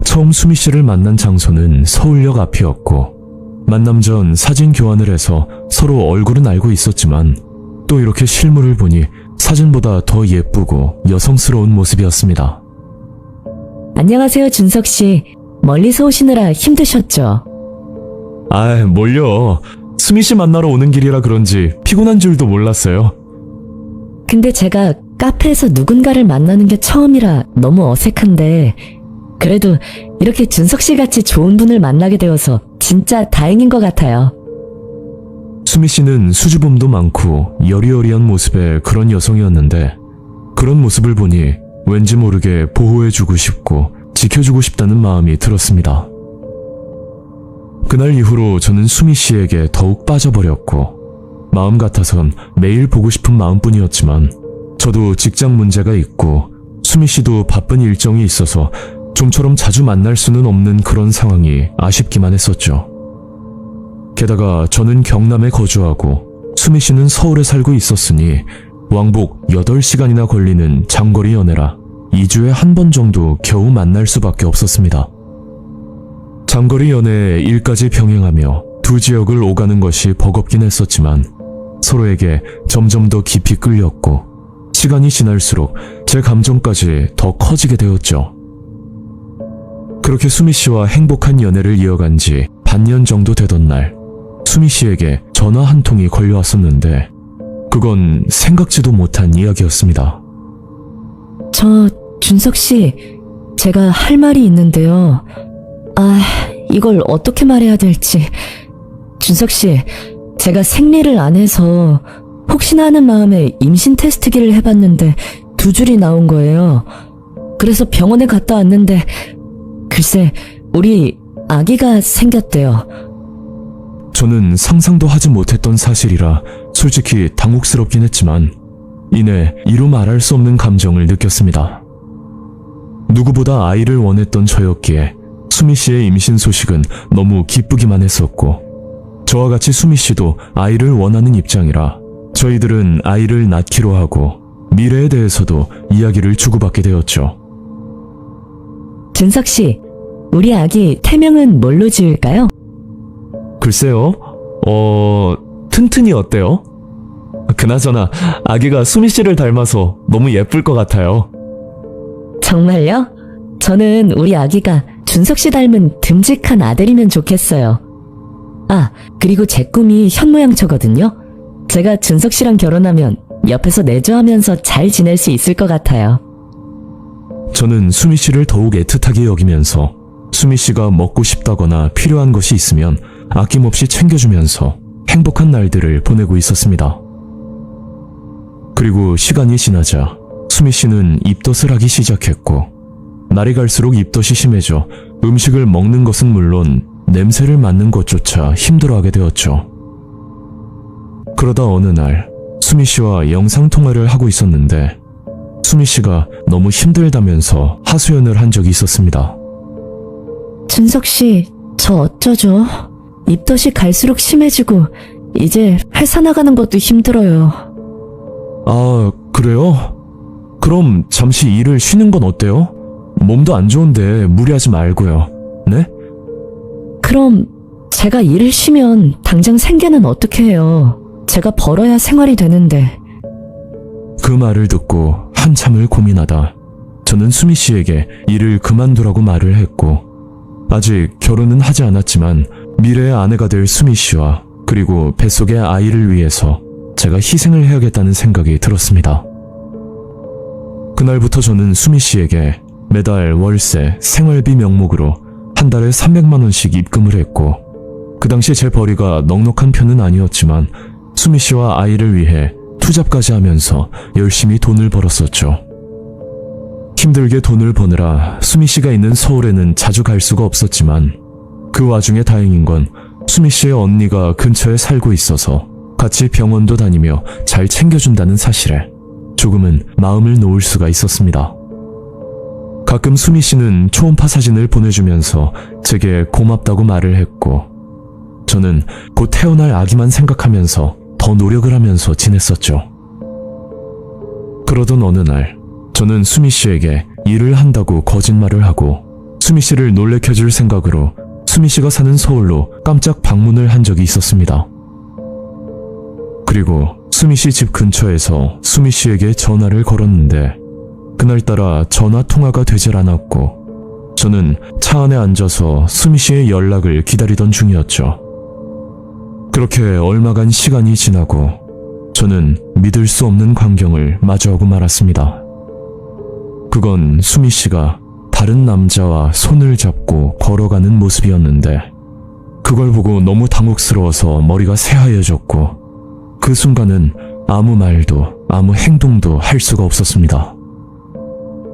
처음 수미 씨를 만난 장소는 서울역 앞이었고, 만남 전 사진 교환을 해서 서로 얼굴은 알고 있었지만 또 이렇게 실물을 보니 사진보다 더 예쁘고 여성스러운 모습이었습니다. 안녕하세요, 준석 씨. 멀리서 오시느라 힘드셨죠? 아, 뭘요. 수미 씨 만나러 오는 길이라 그런지 피곤한 줄도 몰랐어요. 근데 제가 카페에서 누군가를 만나는 게 처음이라 너무 어색한데, 그래도 이렇게 준석 씨 같이 좋은 분을 만나게 되어서 진짜 다행인 것 같아요. 수미 씨는 수줍음도 많고 여리여리한 모습의 그런 여성이었는데, 그런 모습을 보니 왠지 모르게 보호해주고 싶고 지켜주고 싶다는 마음이 들었습니다. 그날 이후로 저는 수미 씨에게 더욱 빠져버렸고, 마음 같아선 매일 보고 싶은 마음뿐이었지만 저도 직장 문제가 있고 수미 씨도 바쁜 일정이 있어서 좀처럼 자주 만날 수는 없는 그런 상황이 아쉽기만 했었죠. 게다가 저는 경남에 거주하고 수미 씨는 서울에 살고 있었으니 왕복 8시간이나 걸리는 장거리 연애라 2주에 한 번 정도 겨우 만날 수밖에 없었습니다. 장거리 연애에 일까지 병행하며 두 지역을 오가는 것이 버겁긴 했었지만 서로에게 점점 더 깊이 끌렸고, 시간이 지날수록 제 감정까지 더 커지게 되었죠. 그렇게 수미 씨와 행복한 연애를 이어간 지 반년 정도 되던 날, 수미 씨에게 전화 한 통이 걸려왔었는데 그건 생각지도 못한 이야기였습니다. 준석 씨, 제가 할 말이 있는데요. 이걸 어떻게 말해야 될지. 준석 씨, 제가 생리를 안 해서 혹시나 하는 마음에 임신 테스트기를 해봤는데 2줄이 나온 거예요. 그래서 병원에 갔다 왔는데 글쎄, 우리 아기가 생겼대요. 저는 상상도 하지 못했던 사실이라 솔직히 당혹스럽긴 했지만 이내 이루 말할 수 없는 감정을 느꼈습니다. 누구보다 아이를 원했던 저였기에 수미 씨의 임신 소식은 너무 기쁘기만 했었고, 저와 같이 수미 씨도 아이를 원하는 입장이라 저희들은 아이를 낳기로 하고 미래에 대해서도 이야기를 주고받게 되었죠. 준석 씨, 우리 아기 태명은 뭘로 지을까요? 글쎄요, 튼튼이 어때요? 그나저나 아기가 수미 씨를 닮아서 너무 예쁠 것 같아요. 정말요? 저는 우리 아기가 준석 씨 닮은 듬직한 아들이면 좋겠어요. 그리고 제 꿈이 현모양처거든요. 제가 준석 씨랑 결혼하면 옆에서 내조하면서 잘 지낼 수 있을 것 같아요. 저는 수미 씨를 더욱 애틋하게 여기면서 수미 씨가 먹고 싶다거나 필요한 것이 있으면 아낌없이 챙겨주면서 행복한 날들을 보내고 있었습니다. 그리고 시간이 지나자 수미 씨는 입덧을 하기 시작했고, 날이 갈수록 입덧이 심해져 음식을 먹는 것은 물론 냄새를 맡는 것조차 힘들어하게 되었죠. 그러다 어느 날 수미 씨와 영상통화를 하고 있었는데 수미 씨가 너무 힘들다면서 하소연을 한 적이 있었습니다. 준석 씨, 저 어쩌죠? 입덧이 갈수록 심해지고 이제 회사 나가는 것도 힘들어요. 아, 그래요? 그럼 잠시 일을 쉬는 건 어때요? 몸도 안 좋은데 무리하지 말고요. 네? 그럼 제가 일을 쉬면 당장 생계는 어떻게 해요? 제가 벌어야 생활이 되는데. 그 말을 듣고 한참을 고민하다 저는 수미 씨에게 일을 그만두라고 말을 했고, 아직 결혼은 하지 않았지만 미래의 아내가 될 수미 씨와 그리고 뱃속의 아이를 위해서 제가 희생을 해야겠다는 생각이 들었습니다. 그날부터 저는 수미 씨에게 매달 월세, 생활비 명목으로 한 달에 300만 원씩 입금을 했고, 그 당시 제 벌이가 넉넉한 편은 아니었지만 수미 씨와 아이를 위해 투잡까지 하면서 열심히 돈을 벌었었죠. 힘들게 돈을 버느라 수미 씨가 있는 서울에는 자주 갈 수가 없었지만, 그 와중에 다행인 건 수미 씨의 언니가 근처에 살고 있어서 같이 병원도 다니며 잘 챙겨준다는 사실에 조금은 마음을 놓을 수가 있었습니다. 가끔 수미 씨는 초음파 사진을 보내주면서 제게 고맙다고 말을 했고, 저는 곧 태어날 아기만 생각하면서 더 노력을 하면서 지냈었죠. 그러던 어느 날, 저는 수미 씨에게 일을 한다고 거짓말을 하고 수미 씨를 놀래켜줄 생각으로 수미 씨가 사는 서울로 깜짝 방문을 한 적이 있었습니다. 그리고 수미 씨 집 근처에서 수미 씨에게 전화를 걸었는데, 그날따라 전화 통화가 되질 않았고 저는 차 안에 앉아서 수미 씨의 연락을 기다리던 중이었죠. 그렇게 얼마간 시간이 지나고 저는 믿을 수 없는 광경을 마주하고 말았습니다. 그건 수미 씨가 다른 남자와 손을 잡고 걸어가는 모습이었는데, 그걸 보고 너무 당혹스러워서 머리가 새하얘졌고 그 순간은 아무 말도 아무 행동도 할 수가 없었습니다.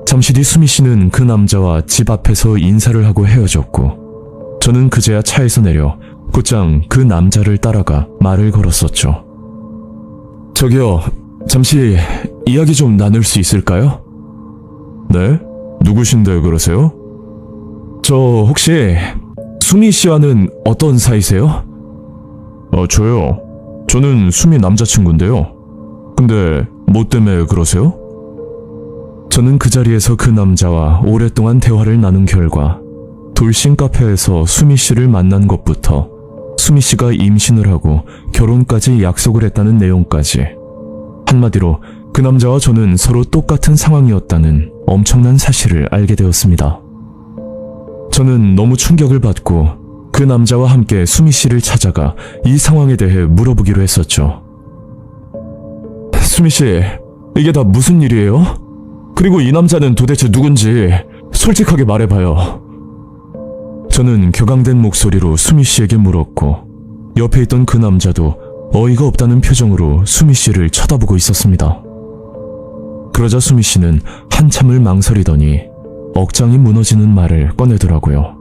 잠시 뒤 수미 씨는 그 남자와 집 앞에서 인사를 하고 헤어졌고, 저는 그제야 차에서 내려 곧장 그 남자를 따라가 말을 걸었었죠. 저기요, 잠시 이야기 좀 나눌 수 있을까요? 네? 누구신데 그러세요? 저 혹시 수미 씨와는 어떤 사이세요? 저요? 저는 수미 남자친구인데요. 근데 뭐 때문에 그러세요? 저는 그 자리에서 그 남자와 오랫동안 대화를 나눈 결과, 돌싱 카페에서 수미 씨를 만난 것부터 수미 씨가 임신을 하고 결혼까지 약속을 했다는 내용까지, 한마디로 그 남자와 저는 서로 똑같은 상황이었다는 엄청난 사실을 알게 되었습니다. 저는 너무 충격을 받고 그 남자와 함께 수미 씨를 찾아가 이 상황에 대해 물어보기로 했었죠. 수미 씨, 이게 다 무슨 일이에요? 그리고 이 남자는 도대체 누군지 솔직하게 말해봐요. 저는 격앙된 목소리로 수미 씨에게 물었고, 옆에 있던 그 남자도 어이가 없다는 표정으로 수미 씨를 쳐다보고 있었습니다. 그러자 수미 씨는 한참을 망설이더니 억장이 무너지는 말을 꺼내더라고요.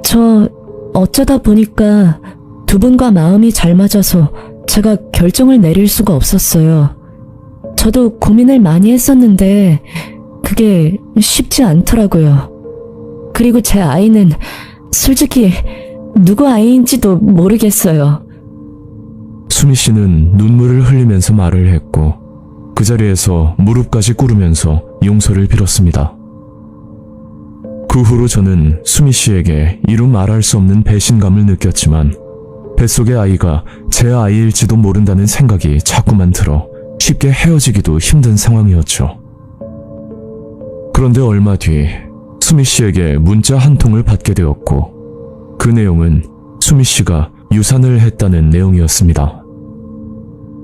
저 어쩌다 보니까 두 분과 마음이 잘 맞아서 제가 결정을 내릴 수가 없었어요. 저도 고민을 많이 했었는데 그게 쉽지 않더라고요. 그리고 제 아이는 솔직히 누구 아이인지도 모르겠어요. 수미 씨는 눈물을 흘리면서 말을 했고 그 자리에서 무릎까지 꿇으면서 용서를 빌었습니다. 그 후로 저는 수미 씨에게 이루 말할 수 없는 배신감을 느꼈지만, 뱃속의 아이가 제 아이일지도 모른다는 생각이 자꾸만 들어 쉽게 헤어지기도 힘든 상황이었죠. 그런데 얼마 뒤 수미 씨에게 문자 한 통을 받게 되었고, 그 내용은 수미 씨가 유산을 했다는 내용이었습니다.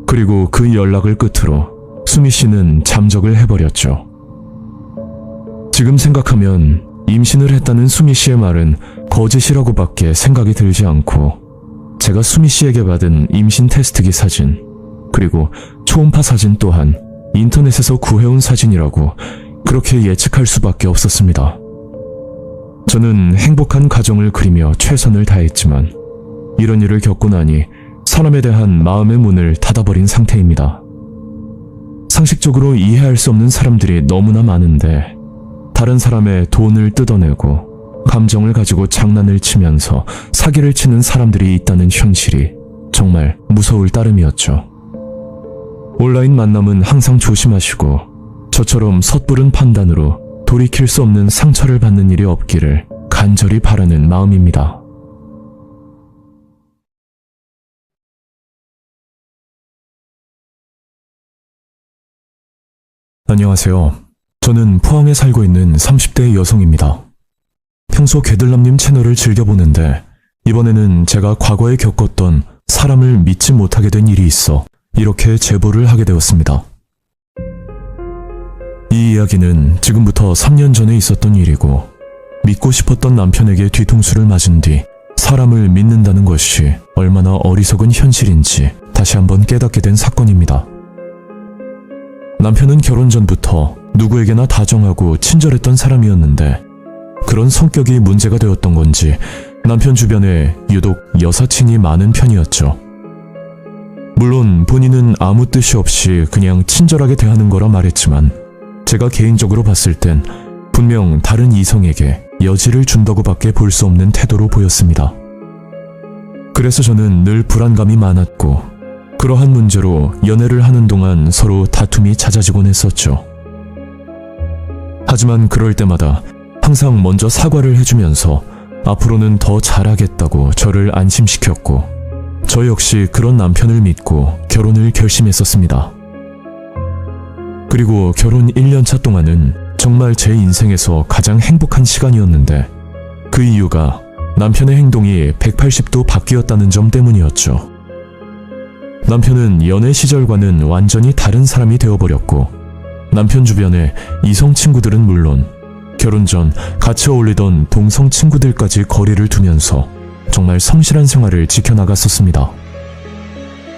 그리고 그 연락을 끝으로 수미 씨는 잠적을 해버렸죠. 지금 생각하면 임신을 했다는 수미 씨의 말은 거짓이라고밖에 생각이 들지 않고, 제가 수미 씨에게 받은 임신 테스트기 사진, 그리고 초음파 사진 또한 인터넷에서 구해온 사진이라고 그렇게 예측할 수밖에 없었습니다. 저는 행복한 가정을 그리며 최선을 다했지만 이런 일을 겪고 나니 사람에 대한 마음의 문을 닫아버린 상태입니다. 상식적으로 이해할 수 없는 사람들이 너무나 많은데, 다른 사람의 돈을 뜯어내고 감정을 가지고 장난을 치면서 사기를 치는 사람들이 있다는 현실이 정말 무서울 따름이었죠. 온라인 만남은 항상 조심하시고, 저처럼 섣부른 판단으로 돌이킬 수 없는 상처를 받는 일이 없기를 간절히 바라는 마음입니다. 안녕하세요. 저는 포항에 살고 있는 30대 여성입니다. 평소 개들남님 채널을 즐겨보는데 이번에는 제가 과거에 겪었던 사람을 믿지 못하게 된 일이 있어 이렇게 제보를 하게 되었습니다. 이 이야기는 지금부터 3년 전에 있었던 일이고, 믿고 싶었던 남편에게 뒤통수를 맞은 뒤 사람을 믿는다는 것이 얼마나 어리석은 현실인지 다시 한번 깨닫게 된 사건입니다. 남편은 결혼 전부터 누구에게나 다정하고 친절했던 사람이었는데, 그런 성격이 문제가 되었던 건지 남편 주변에 유독 여사친이 많은 편이었죠. 물론 본인은 아무 뜻이 없이 그냥 친절하게 대하는 거라 말했지만, 제가 개인적으로 봤을 땐 분명 다른 이성에게 여지를 준다고밖에 볼 수 없는 태도로 보였습니다. 그래서 저는 늘 불안감이 많았고, 그러한 문제로 연애를 하는 동안 서로 다툼이 잦아지곤 했었죠. 하지만 그럴 때마다 항상 먼저 사과를 해주면서 앞으로는 더 잘하겠다고 저를 안심시켰고, 저 역시 그런 남편을 믿고 결혼을 결심했었습니다. 그리고 결혼 1년차 동안은 정말 제 인생에서 가장 행복한 시간이었는데, 그 이유가 남편의 행동이 180도 바뀌었다는 점 때문이었죠. 남편은 연애 시절과는 완전히 다른 사람이 되어버렸고, 남편 주변의 이성 친구들은 물론 결혼 전 같이 어울리던 동성 친구들까지 거리를 두면서 정말 성실한 생활을 지켜나갔었습니다.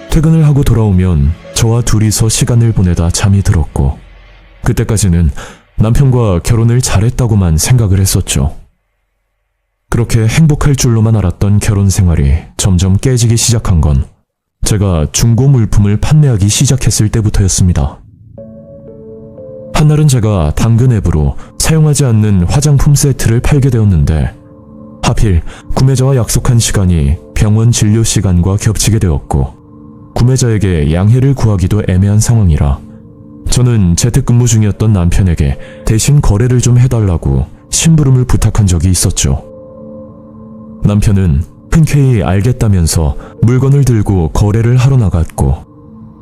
퇴근을 하고 돌아오면 저와 둘이서 시간을 보내다 잠이 들었고, 그때까지는 남편과 결혼을 잘했다고만 생각을 했었죠. 그렇게 행복할 줄로만 알았던 결혼 생활이 점점 깨지기 시작한 건 제가 중고 물품을 판매하기 시작했을 때부터였습니다. 한날은 제가 당근 앱으로 사용하지 않는 화장품 세트를 팔게 되었는데, 하필 구매자와 약속한 시간이 병원 진료 시간과 겹치게 되었고, 구매자에게 양해를 구하기도 애매한 상황이라 저는 재택근무 중이었던 남편에게 대신 거래를 좀 해달라고 심부름을 부탁한 적이 있었죠. 남편은 흔쾌히 알겠다면서 물건을 들고 거래를 하러 나갔고,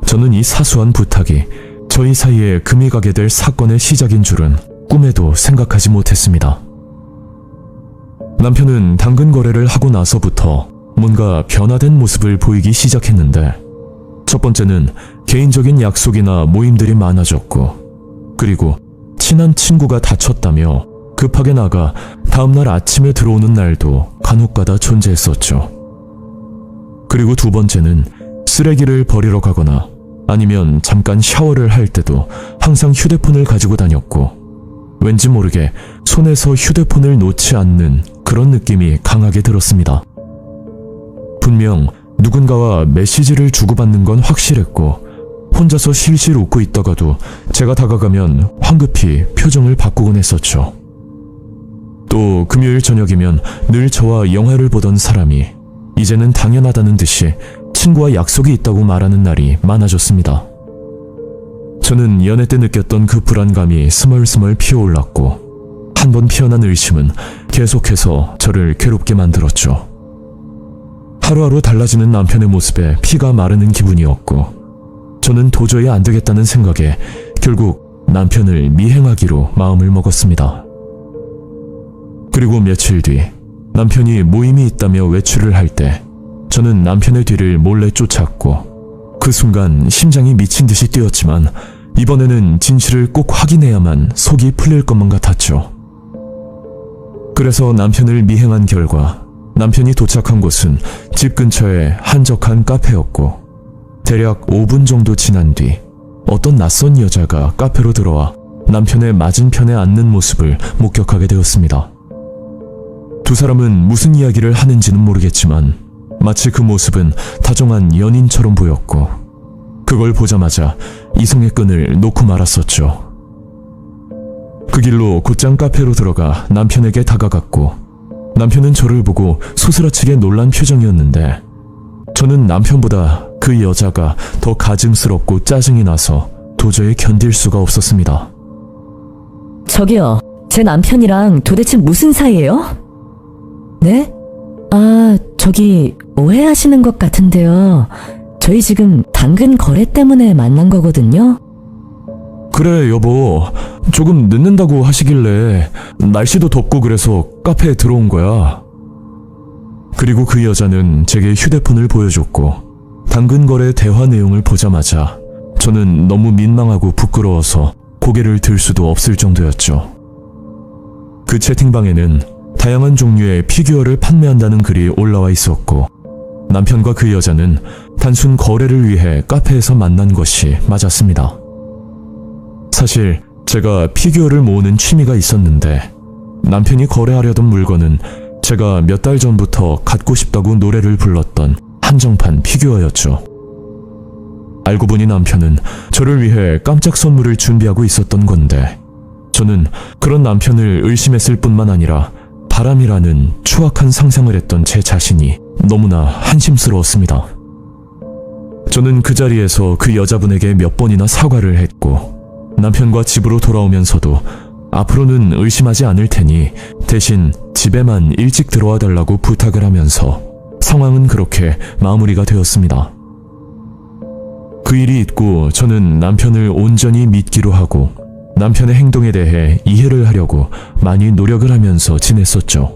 저는 이 사소한 부탁이 저희 사이에 금이 가게 될 사건의 시작인 줄은 꿈에도 생각하지 못했습니다. 남편은 당근 거래를 하고 나서부터 뭔가 변화된 모습을 보이기 시작했는데, 첫 번째는 개인적인 약속이나 모임들이 많아졌고, 그리고 친한 친구가 다쳤다며 급하게 나가 다음날 아침에 들어오는 날도 간혹가다 존재했었죠. 그리고 두 번째는 쓰레기를 버리러 가거나 아니면 잠깐 샤워를 할 때도 항상 휴대폰을 가지고 다녔고, 왠지 모르게 손에서 휴대폰을 놓지 않는 그런 느낌이 강하게 들었습니다. 분명 누군가와 메시지를 주고받는 건 확실했고, 혼자서 실실 웃고 있다가도 제가 다가가면 황급히 표정을 바꾸곤 했었죠. 또 금요일 저녁이면 늘 저와 영화를 보던 사람이 이제는 당연하다는 듯이 친구와 약속이 있다고 말하는 날이 많아졌습니다. 저는 연애 때 느꼈던 그 불안감이 스멀스멀 피어올랐고, 한 번 피어난 의심은 계속해서 저를 괴롭게 만들었죠. 하루하루 달라지는 남편의 모습에 피가 마르는 기분이었고, 저는 도저히 안 되겠다는 생각에 결국 남편을 미행하기로 마음을 먹었습니다. 그리고 며칠 뒤 남편이 모임이 있다며 외출을 할 때 저는 남편의 뒤를 몰래 쫓았고, 그 순간 심장이 미친 듯이 뛰었지만 이번에는 진실을 꼭 확인해야만 속이 풀릴 것만 같았죠. 그래서 남편을 미행한 결과 남편이 도착한 곳은 집 근처의 한적한 카페였고, 대략 5분 정도 지난 뒤 어떤 낯선 여자가 카페로 들어와 남편의 맞은편에 앉는 모습을 목격하게 되었습니다. 두 사람은 무슨 이야기를 하는지는 모르겠지만 마치 그 모습은 다정한 연인처럼 보였고, 그걸 보자마자 이성의 끈을 놓고 말았었죠. 그 길로 곧장 카페로 들어가 남편에게 다가갔고, 남편은 저를 보고 소스라치게 놀란 표정이었는데, 저는 남편보다 그 여자가 더 가증스럽고 짜증이 나서 도저히 견딜 수가 없었습니다. 저기요, 제 남편이랑 도대체 무슨 사이예요? 네? 저기 오해하시는 것 같은데요. 저희 지금 당근 거래 때문에 만난 거거든요. 그래 여보, 조금 늦는다고 하시길래 날씨도 덥고 그래서 카페에 들어온 거야. 그리고 그 여자는 제게 휴대폰을 보여줬고, 당근 거래 대화 내용을 보자마자 저는 너무 민망하고 부끄러워서 고개를 들 수도 없을 정도였죠. 그 채팅방에는 다양한 종류의 피규어를 판매한다는 글이 올라와 있었고, 남편과 그 여자는 단순 거래를 위해 카페에서 만난 것이 맞았습니다. 사실 제가 피규어를 모으는 취미가 있었는데, 남편이 거래하려던 물건은 제가 몇 달 전부터 갖고 싶다고 노래를 불렀던 한정판 피규어였죠. 알고 보니 남편은 저를 위해 깜짝 선물을 준비하고 있었던 건데, 저는 그런 남편을 의심했을 뿐만 아니라 바람이라는 추악한 상상을 했던 제 자신이 너무나 한심스러웠습니다. 저는 그 자리에서 그 여자분에게 몇 번이나 사과를 했고, 남편과 집으로 돌아오면서도 앞으로는 의심하지 않을 테니 대신 집에만 일찍 들어와 달라고 부탁을 하면서 상황은 그렇게 마무리가 되었습니다. 그 일이 있고 저는 남편을 온전히 믿기로 하고 남편의 행동에 대해 이해를 하려고 많이 노력을 하면서 지냈었죠.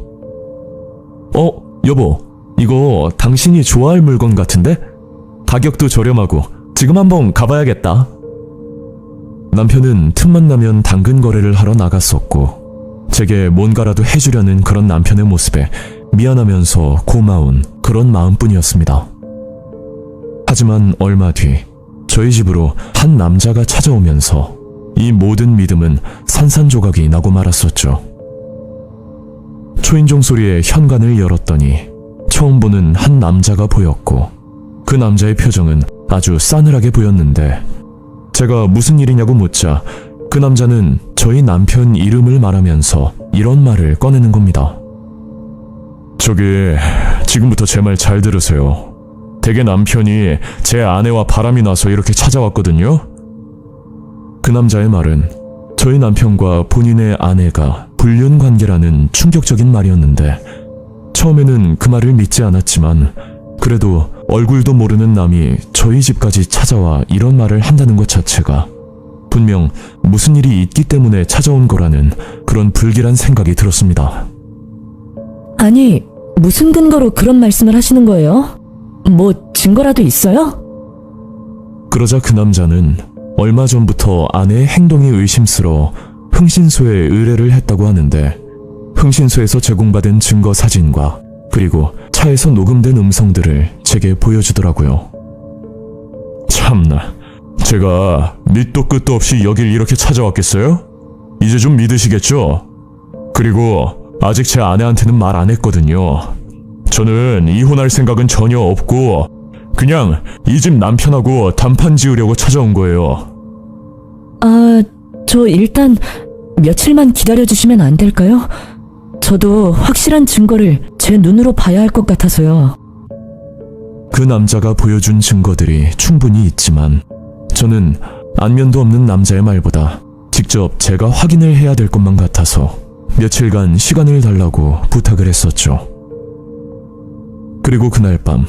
여보, 이거 당신이 좋아할 물건 같은데? 가격도 저렴하고 지금 한번 가봐야겠다. 남편은 틈만 나면 당근 거래를 하러 나갔었고, 제게 뭔가라도 해주려는 그런 남편의 모습에 미안하면서 고마운 그런 마음뿐이었습니다. 하지만 얼마 뒤 저희 집으로 한 남자가 찾아오면서 이 모든 믿음은 산산조각이 나고 말았었죠. 초인종 소리에 현관을 열었더니 처음 보는 한 남자가 보였고, 그 남자의 표정은 아주 싸늘하게 보였는데, 제가 무슨 일이냐고 묻자 그 남자는 저희 남편 이름을 말하면서 이런 말을 꺼내는 겁니다. 지금부터 제 말 잘 들으세요. 댁의 남편이 제 아내와 바람이 나서 이렇게 찾아왔거든요. 그 남자의 말은 저희 남편과 본인의 아내가 불륜 관계라는 충격적인 말이었는데, 처음에는 그 말을 믿지 않았지만 그래도 얼굴도 모르는 남이 저희 집까지 찾아와 이런 말을 한다는 것 자체가 분명 무슨 일이 있기 때문에 찾아온 거라는 그런 불길한 생각이 들었습니다. 아니, 무슨 근거로 그런 말씀을 하시는 거예요? 뭐 증거라도 있어요? 그러자 그 남자는 얼마 전부터 아내의 행동이 의심스러워 흥신소에 의뢰를 했다고 하는데, 흥신소에서 제공받은 증거 사진과 그리고 차에서 녹음된 음성들을 제게 보여주더라고요. 참나, 제가 밑도 끝도 없이 여길 이렇게 찾아왔겠어요? 이제 좀 믿으시겠죠? 그리고 아직 제 아내한테는 말 안 했거든요. 저는 이혼할 생각은 전혀 없고 그냥 이 집 남편하고 단판 지으려고 찾아온 거예요. 저 일단 며칠만 기다려주시면 안 될까요? 저도 확실한 증거를 제 눈으로 봐야 할 것 같아서요. 그 남자가 보여준 증거들이 충분히 있지만 저는 안면도 없는 남자의 말보다 직접 제가 확인을 해야 될 것만 같아서 며칠간 시간을 달라고 부탁을 했었죠. 그리고 그날 밤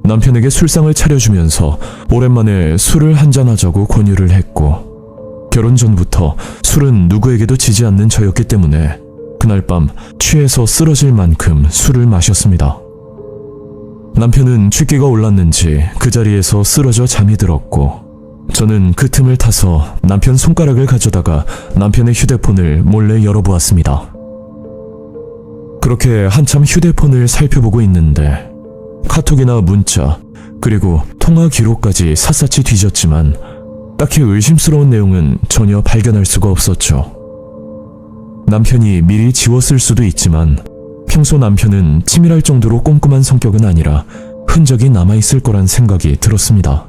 남편에게 술상을 차려주면서 오랜만에 술을 한잔하자고 권유를 했고, 결혼 전부터 술은 누구에게도 지지 않는 저였기 때문에 그날 밤 취해서 쓰러질 만큼 술을 마셨습니다. 남편은 취기가 올랐는지 그 자리에서 쓰러져 잠이 들었고, 저는 그 틈을 타서 남편 손가락을 가져다가 남편의 휴대폰을 몰래 열어보았습니다. 그렇게 한참 휴대폰을 살펴보고 있는데 카톡이나 문자, 그리고 통화 기록까지 샅샅이 뒤졌지만 딱히 의심스러운 내용은 전혀 발견할 수가 없었죠. 남편이 미리 지웠을 수도 있지만 평소 남편은 치밀할 정도로 꼼꼼한 성격은 아니라 흔적이 남아있을 거란 생각이 들었습니다.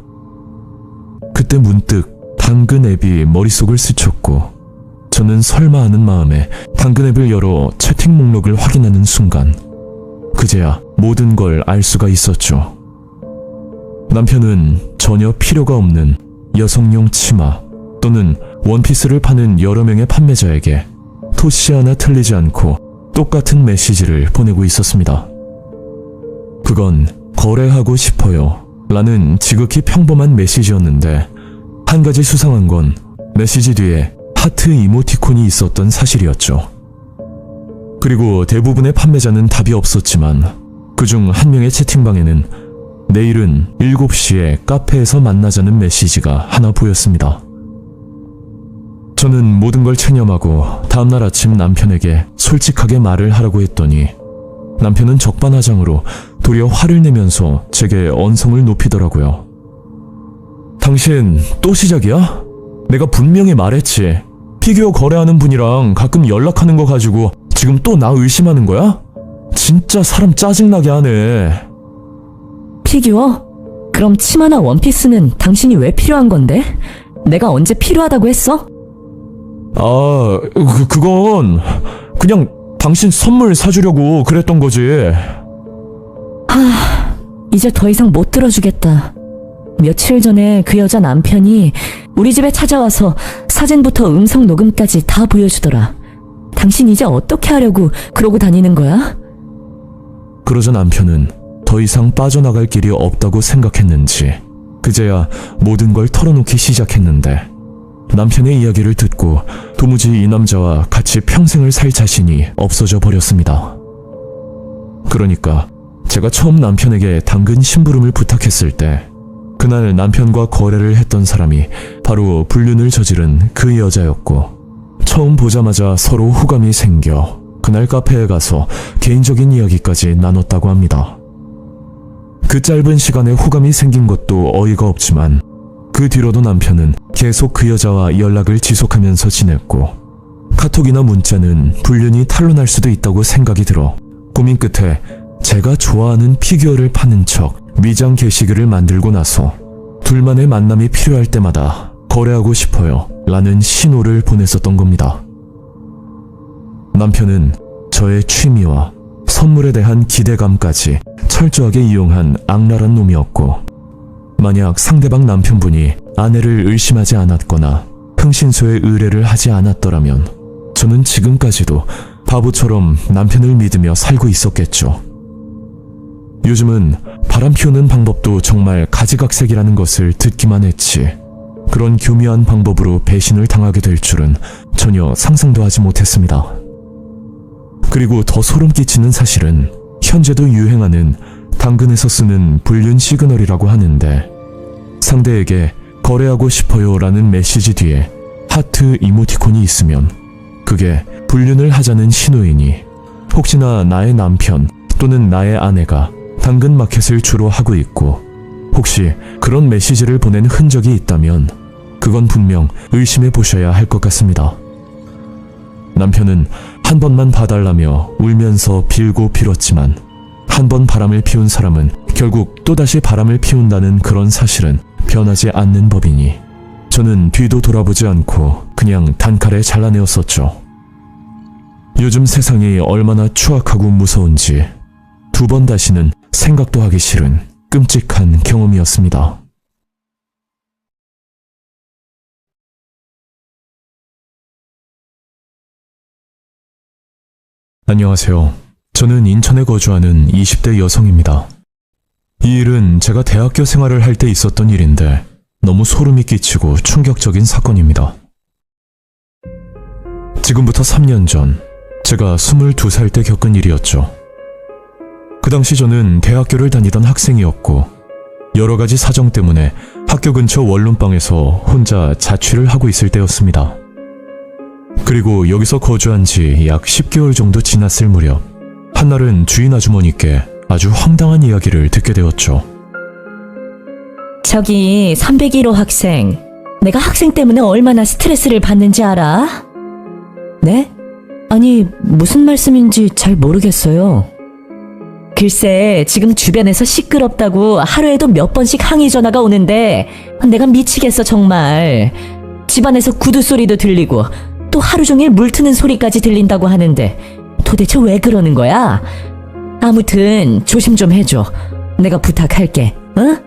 그때 문득 당근 앱이 머릿속을 스쳤고, 저는 설마 하는 마음에 당근 앱을 열어 채팅 목록을 확인하는 순간 그제야 모든 걸 알 수가 있었죠. 남편은 전혀 필요가 없는 여성용 치마 또는 원피스를 파는 여러 명의 판매자에게 토시 하나 틀리지 않고 똑같은 메시지를 보내고 있었습니다. 그건 거래하고 싶어요 라는 지극히 평범한 메시지였는데, 한 가지 수상한 건 메시지 뒤에 하트 이모티콘이 있었던 사실이었죠. 그리고 대부분의 판매자는 답이 없었지만 그중 한 명의 채팅방에는 내일은 7시에 카페에서 만나자는 메시지가 하나 보였습니다. 저는 모든 걸 체념하고 다음날 아침 남편에게 솔직하게 말을 하라고 했더니 남편은 적반하장으로 도리어 화를 내면서 제게 언성을 높이더라고요. 당신 또 시작이야? 내가 분명히 말했지. 피규어 거래하는 분이랑 가끔 연락하는 거 가지고 지금 또 나 의심하는 거야? 진짜 사람 짜증나게 하네. 피규어? 그럼 치마나 원피스는 당신이 왜 필요한 건데? 내가 언제 필요하다고 했어? 그건 그냥 당신 선물 사주려고 그랬던 거지. 이제 더 이상 못 들어주겠다. 며칠 전에 그 여자 남편이 우리 집에 찾아와서 사진부터 음성 녹음까지 다 보여주더라. 당신 이제 어떻게 하려고 그러고 다니는 거야? 그러자 남편은 더 이상 빠져나갈 길이 없다고 생각했는지 그제야 모든 걸 털어놓기 시작했는데 남편의 이야기를 듣고 도무지 이 남자와 같이 평생을 살 자신이 없어져 버렸습니다. 그러니까 제가 처음 남편에게 당근 심부름을 부탁했을 때 그날 남편과 거래를 했던 사람이 바로 불륜을 저지른 그 여자였고 처음 보자마자 서로 호감이 생겨 그날 카페에 가서 개인적인 이야기까지 나눴다고 합니다. 그 짧은 시간에 호감이 생긴 것도 어이가 없지만 그 뒤로도 남편은 계속 그 여자와 연락을 지속하면서 지냈고 카톡이나 문자는 불륜이 탄로날 수도 있다고 생각이 들어 고민 끝에 제가 좋아하는 피규어를 파는 척 미장 게시글을 만들고 나서 둘만의 만남이 필요할 때마다 거래하고 싶어요 라는 신호를 보냈었던 겁니다. 남편은 저의 취미와 선물에 대한 기대감까지 철저하게 이용한 악랄한 놈이었고 만약 상대방 남편분이 아내를 의심하지 않았거나 흥신소에 의뢰를 하지 않았더라면 저는 지금까지도 바보처럼 남편을 믿으며 살고 있었겠죠. 요즘은 바람 피우는 방법도 정말 가지각색이라는 것을 듣기만 했지 그런 교묘한 방법으로 배신을 당하게 될 줄은 전혀 상상도 하지 못했습니다. 그리고 더 소름 끼치는 사실은 현재도 유행하는 당근에서 쓰는 불륜 시그널이라고 하는데 상대에게 거래하고 싶어요 라는 메시지 뒤에 하트 이모티콘이 있으면 그게 불륜을 하자는 신호이니 혹시나 나의 남편 또는 나의 아내가 당근 마켓을 주로 하고 있고 혹시 그런 메시지를 보낸 흔적이 있다면 그건 분명 의심해 보셔야 할 것 같습니다. 남편은 한 번만 봐달라며 울면서 빌고 빌었지만 한 번 바람을 피운 사람은 결국 또다시 바람을 피운다는 그런 사실은 변하지 않는 법이니 저는 뒤도 돌아보지 않고 그냥 단칼에 잘라내었었죠. 요즘 세상이 얼마나 추악하고 무서운지 두 번 다시는 생각도 하기 싫은 끔찍한 경험이었습니다. 안녕하세요. 저는 인천에 거주하는 20대 여성입니다. 이 일은 제가 대학교 생활을 할 때 있었던 일인데 너무 소름이 끼치고 충격적인 사건입니다. 지금부터 3년 전 제가 22살 때 겪은 일이었죠. 그 당시 저는 대학교를 다니던 학생이었고 여러 가지 사정 때문에 학교 근처 원룸방에서 혼자 자취를 하고 있을 때였습니다. 그리고 여기서 거주한 지 약 10개월 정도 지났을 무렵 한날은 주인 아주머니께 아주 황당한 이야기를 듣게 되었죠. 저기 301호 학생, 내가 학생 때문에 얼마나 스트레스를 받는지 알아? 네? 아니, 무슨 말씀인지 잘 모르겠어요. 글쎄, 지금 주변에서 시끄럽다고 하루에도 몇 번씩 항의 전화가 오는데 내가 미치겠어 정말. 집안에서 구두 소리도 들리고 또 하루 종일 물 트는 소리까지 들린다고 하는데 도대체 왜 그러는 거야? 아무튼 조심 좀 해줘. 내가 부탁할게, 응?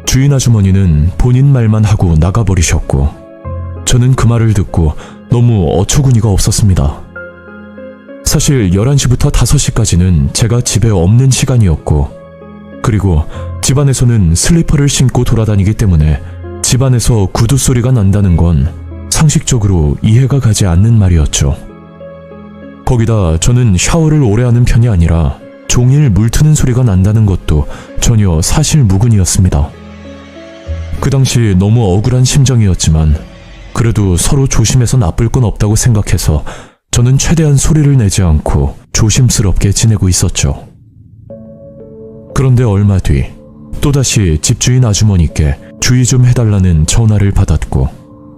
주인 아주머니는 본인 말만 하고 나가버리셨고 저는 그 말을 듣고 너무 어처구니가 없었습니다. 사실 11시부터 5시까지는 제가 집에 없는 시간이었고 그리고 집안에서는 슬리퍼를 신고 돌아다니기 때문에 집안에서 구두 소리가 난다는 건 상식적으로 이해가 가지 않는 말이었죠. 거기다 저는 샤워를 오래 하는 편이 아니라 종일 물 트는 소리가 난다는 것도 전혀 사실무근이었습니다. 그 당시 너무 억울한 심정이었지만 그래도 서로 조심해서 나쁠 건 없다고 생각해서 저는 최대한 소리를 내지 않고 조심스럽게 지내고 있었죠. 그런데 얼마 뒤 또다시 집주인 아주머니께 주의 좀 해달라는 전화를 받았고,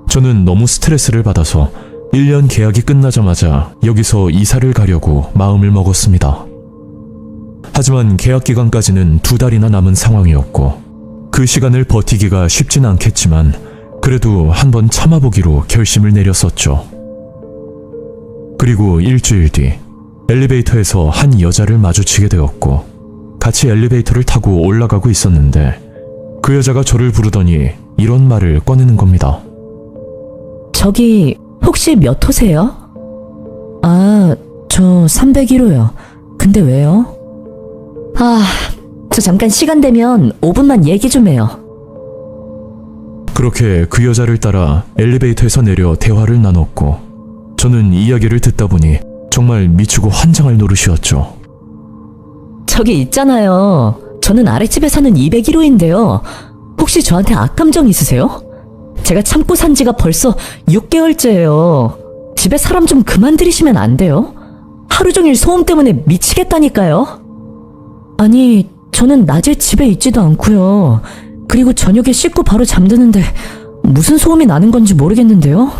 저는 너무 스트레스를 받아서 1년 계약이 끝나자마자 여기서 이사를 가려고 마음을 먹었습니다. 하지만 계약 기간까지는 2달이나 남은 상황이었고, 그 시간을 버티기가 쉽진 않겠지만 그래도 한번 참아보기로 결심을 내렸었죠. 그리고 일주일 뒤 엘리베이터에서 한 여자를 마주치게 되었고, 같이 엘리베이터를 타고 올라가고 있었는데 그 여자가 저를 부르더니 이런 말을 꺼내는 겁니다. 저기 혹시 몇 호세요? 아, 저 301호요. 근데 왜요? 저 잠깐 시간 되면 5분만 얘기 좀 해요. 그렇게 그 여자를 따라 엘리베이터에서 내려 대화를 나눴고, 저는 이야기를 듣다 보니 정말 미치고 환장할 노릇이었죠. 저기 있잖아요. 저는 아랫집에 사는 201호인데요. 혹시 저한테 악감정 있으세요? 제가 참고 산 지가 벌써 6개월째예요. 집에 사람 좀 그만 들이시면 안 돼요? 하루 종일 소음 때문에 미치겠다니까요. 아니, 저는 낮에 집에 있지도 않고요. 그리고 저녁에 씻고 바로 잠드는데 무슨 소음이 나는 건지 모르겠는데요.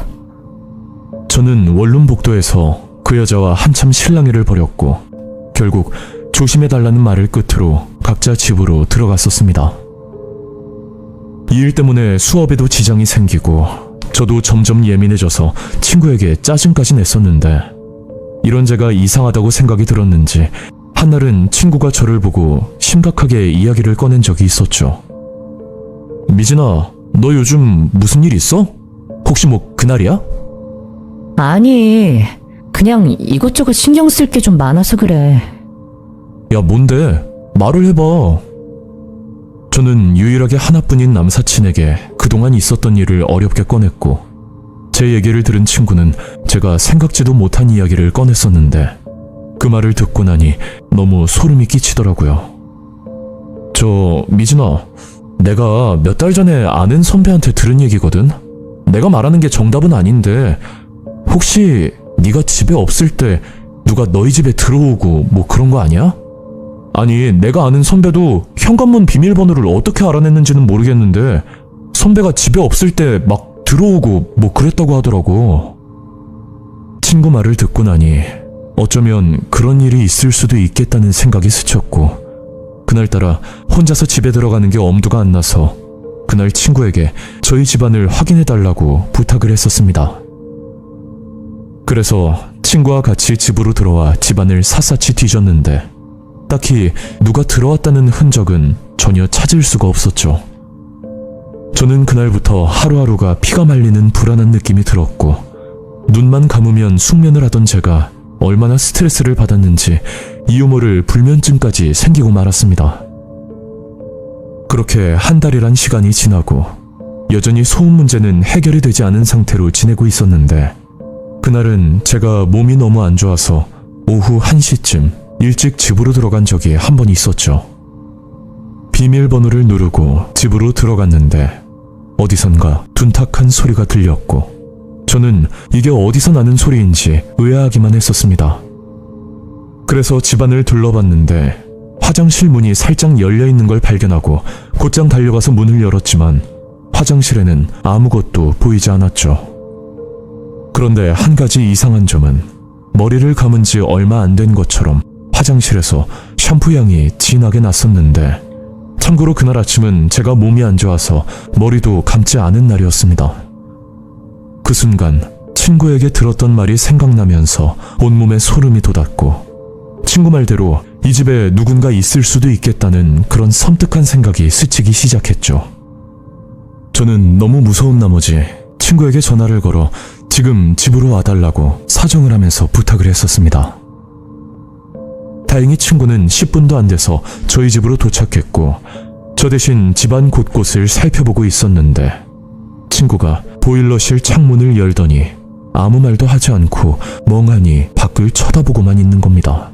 저는 원룸복도에서 그 여자와 한참 실랑이를 벌였고, 결국 조심해달라는 말을 끝으로 각자 집으로 들어갔었습니다. 이 일 때문에 수업에도 지장이 생기고 저도 점점 예민해져서 친구에게 짜증까지 냈었는데, 이런 제가 이상하다고 생각이 들었는지 한날은 친구가 저를 보고 심각하게 이야기를 꺼낸 적이 있었죠. 미진아, 너 요즘 무슨 일 있어? 혹시 뭐 그날이야? 아니, 그냥 이것저것 신경 쓸 게 좀 많아서 그래. 야, 뭔데? 말을 해봐. 저는 유일하게 하나뿐인 남사친에게 그동안 있었던 일을 어렵게 꺼냈고, 제 얘기를 들은 친구는 제가 생각지도 못한 이야기를 꺼냈었는데, 그 말을 듣고 나니 너무 소름이 끼치더라고요. 미진아, 내가 몇 달 전에 아는 선배한테 들은 얘기거든? 내가 말하는 게 정답은 아닌데 혹시 네가 집에 없을 때 누가 너희 집에 들어오고 뭐 그런 거 아니야? 아니, 내가 아는 선배도 현관문 비밀번호를 어떻게 알아냈는지는 모르겠는데 선배가 집에 없을 때 막 들어오고 뭐 그랬다고 하더라고. 친구 말을 듣고 나니 어쩌면 그런 일이 있을 수도 있겠다는 생각이 스쳤고, 그날따라 혼자서 집에 들어가는 게 엄두가 안 나서 그날 친구에게 저희 집안을 확인해달라고 부탁을 했었습니다. 그래서 친구와 같이 집으로 들어와 집안을 샅샅이 뒤졌는데 딱히 누가 들어왔다는 흔적은 전혀 찾을 수가 없었죠. 저는 그날부터 하루하루가 피가 말리는 불안한 느낌이 들었고, 눈만 감으면 숙면을 하던 제가 얼마나 스트레스를 받았는지 이유 모를 불면증까지 생기고 말았습니다. 그렇게 한 달이란 시간이 지나고 여전히 소음 문제는 해결이 되지 않은 상태로 지내고 있었는데, 그날은 제가 몸이 너무 안 좋아서 오후 1시쯤 일찍 집으로 들어간 적이 한 번 있었죠. 비밀번호를 누르고 집으로 들어갔는데 어디선가 둔탁한 소리가 들렸고, 저는 이게 어디서 나는 소리인지 의아하기만 했었습니다. 그래서 집안을 둘러봤는데 화장실 문이 살짝 열려있는 걸 발견하고 곧장 달려가서 문을 열었지만 화장실에는 아무것도 보이지 않았죠. 그런데 한 가지 이상한 점은 머리를 감은 지 얼마 안 된 것처럼 화장실에서 샴푸 향이 진하게 났었는데, 참고로 그날 아침은 제가 몸이 안 좋아서 머리도 감지 않은 날이었습니다. 그 순간 친구에게 들었던 말이 생각나면서 온몸에 소름이 돋았고, 친구 말대로 이 집에 누군가 있을 수도 있겠다는 그런 섬뜩한 생각이 스치기 시작했죠. 저는 너무 무서운 나머지 친구에게 전화를 걸어 지금 집으로 와달라고 사정을 하면서 부탁을 했었습니다. 다행히 친구는 10분도 안 돼서 저희 집으로 도착했고, 저 대신 집안 곳곳을 살펴보고 있었는데 친구가 보일러실 창문을 열더니 아무 말도 하지 않고 멍하니 밖을 쳐다보고만 있는 겁니다.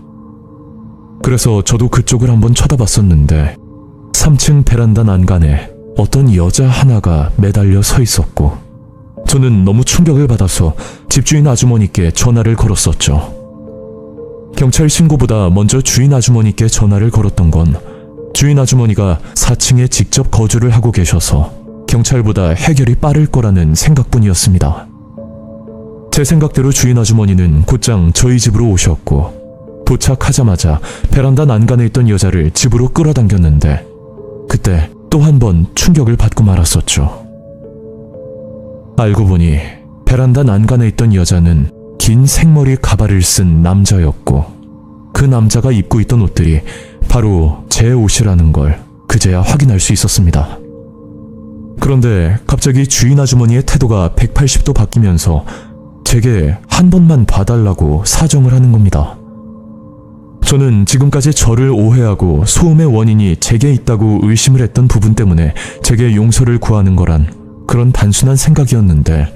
그래서 저도 그쪽을 한번 쳐다봤었는데 3층 베란다 난간에 어떤 여자 하나가 매달려 서 있었고, 저는 너무 충격을 받아서 집주인 아주머니께 전화를 걸었었죠. 경찰 신고보다 먼저 주인 아주머니께 전화를 걸었던 건 주인 아주머니가 4층에 직접 거주를 하고 계셔서 경찰보다 해결이 빠를 거라는 생각뿐이었습니다. 제 생각대로 주인 아주머니는 곧장 저희 집으로 오셨고 도착하자마자 베란다 난간에 있던 여자를 집으로 끌어당겼는데 그때 또 한 번 충격을 받고 말았었죠. 알고 보니 베란다 난간에 있던 여자는 긴 생머리 가발을 쓴 남자였고 그 남자가 입고 있던 옷들이 바로 제 옷이라는 걸 그제야 확인할 수 있었습니다. 그런데 갑자기 주인 아주머니의 태도가 180도 바뀌면서 제게 한 번만 봐달라고 사정을 하는 겁니다. 저는 지금까지 저를 오해하고 소음의 원인이 제게 있다고 의심을 했던 부분 때문에 제게 용서를 구하는 거란 그런 단순한 생각이었는데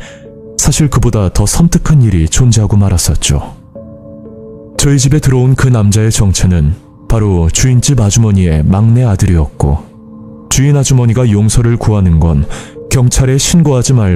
사실 그보다 더 섬뜩한 일이 존재하고 말았었죠. 저희 집에 들어온 그 남자의 정체는 바로 주인집 아주머니의 막내 아들이었고 주인 아주머니가 용서를 구하는 건 경찰에 신고하지 말고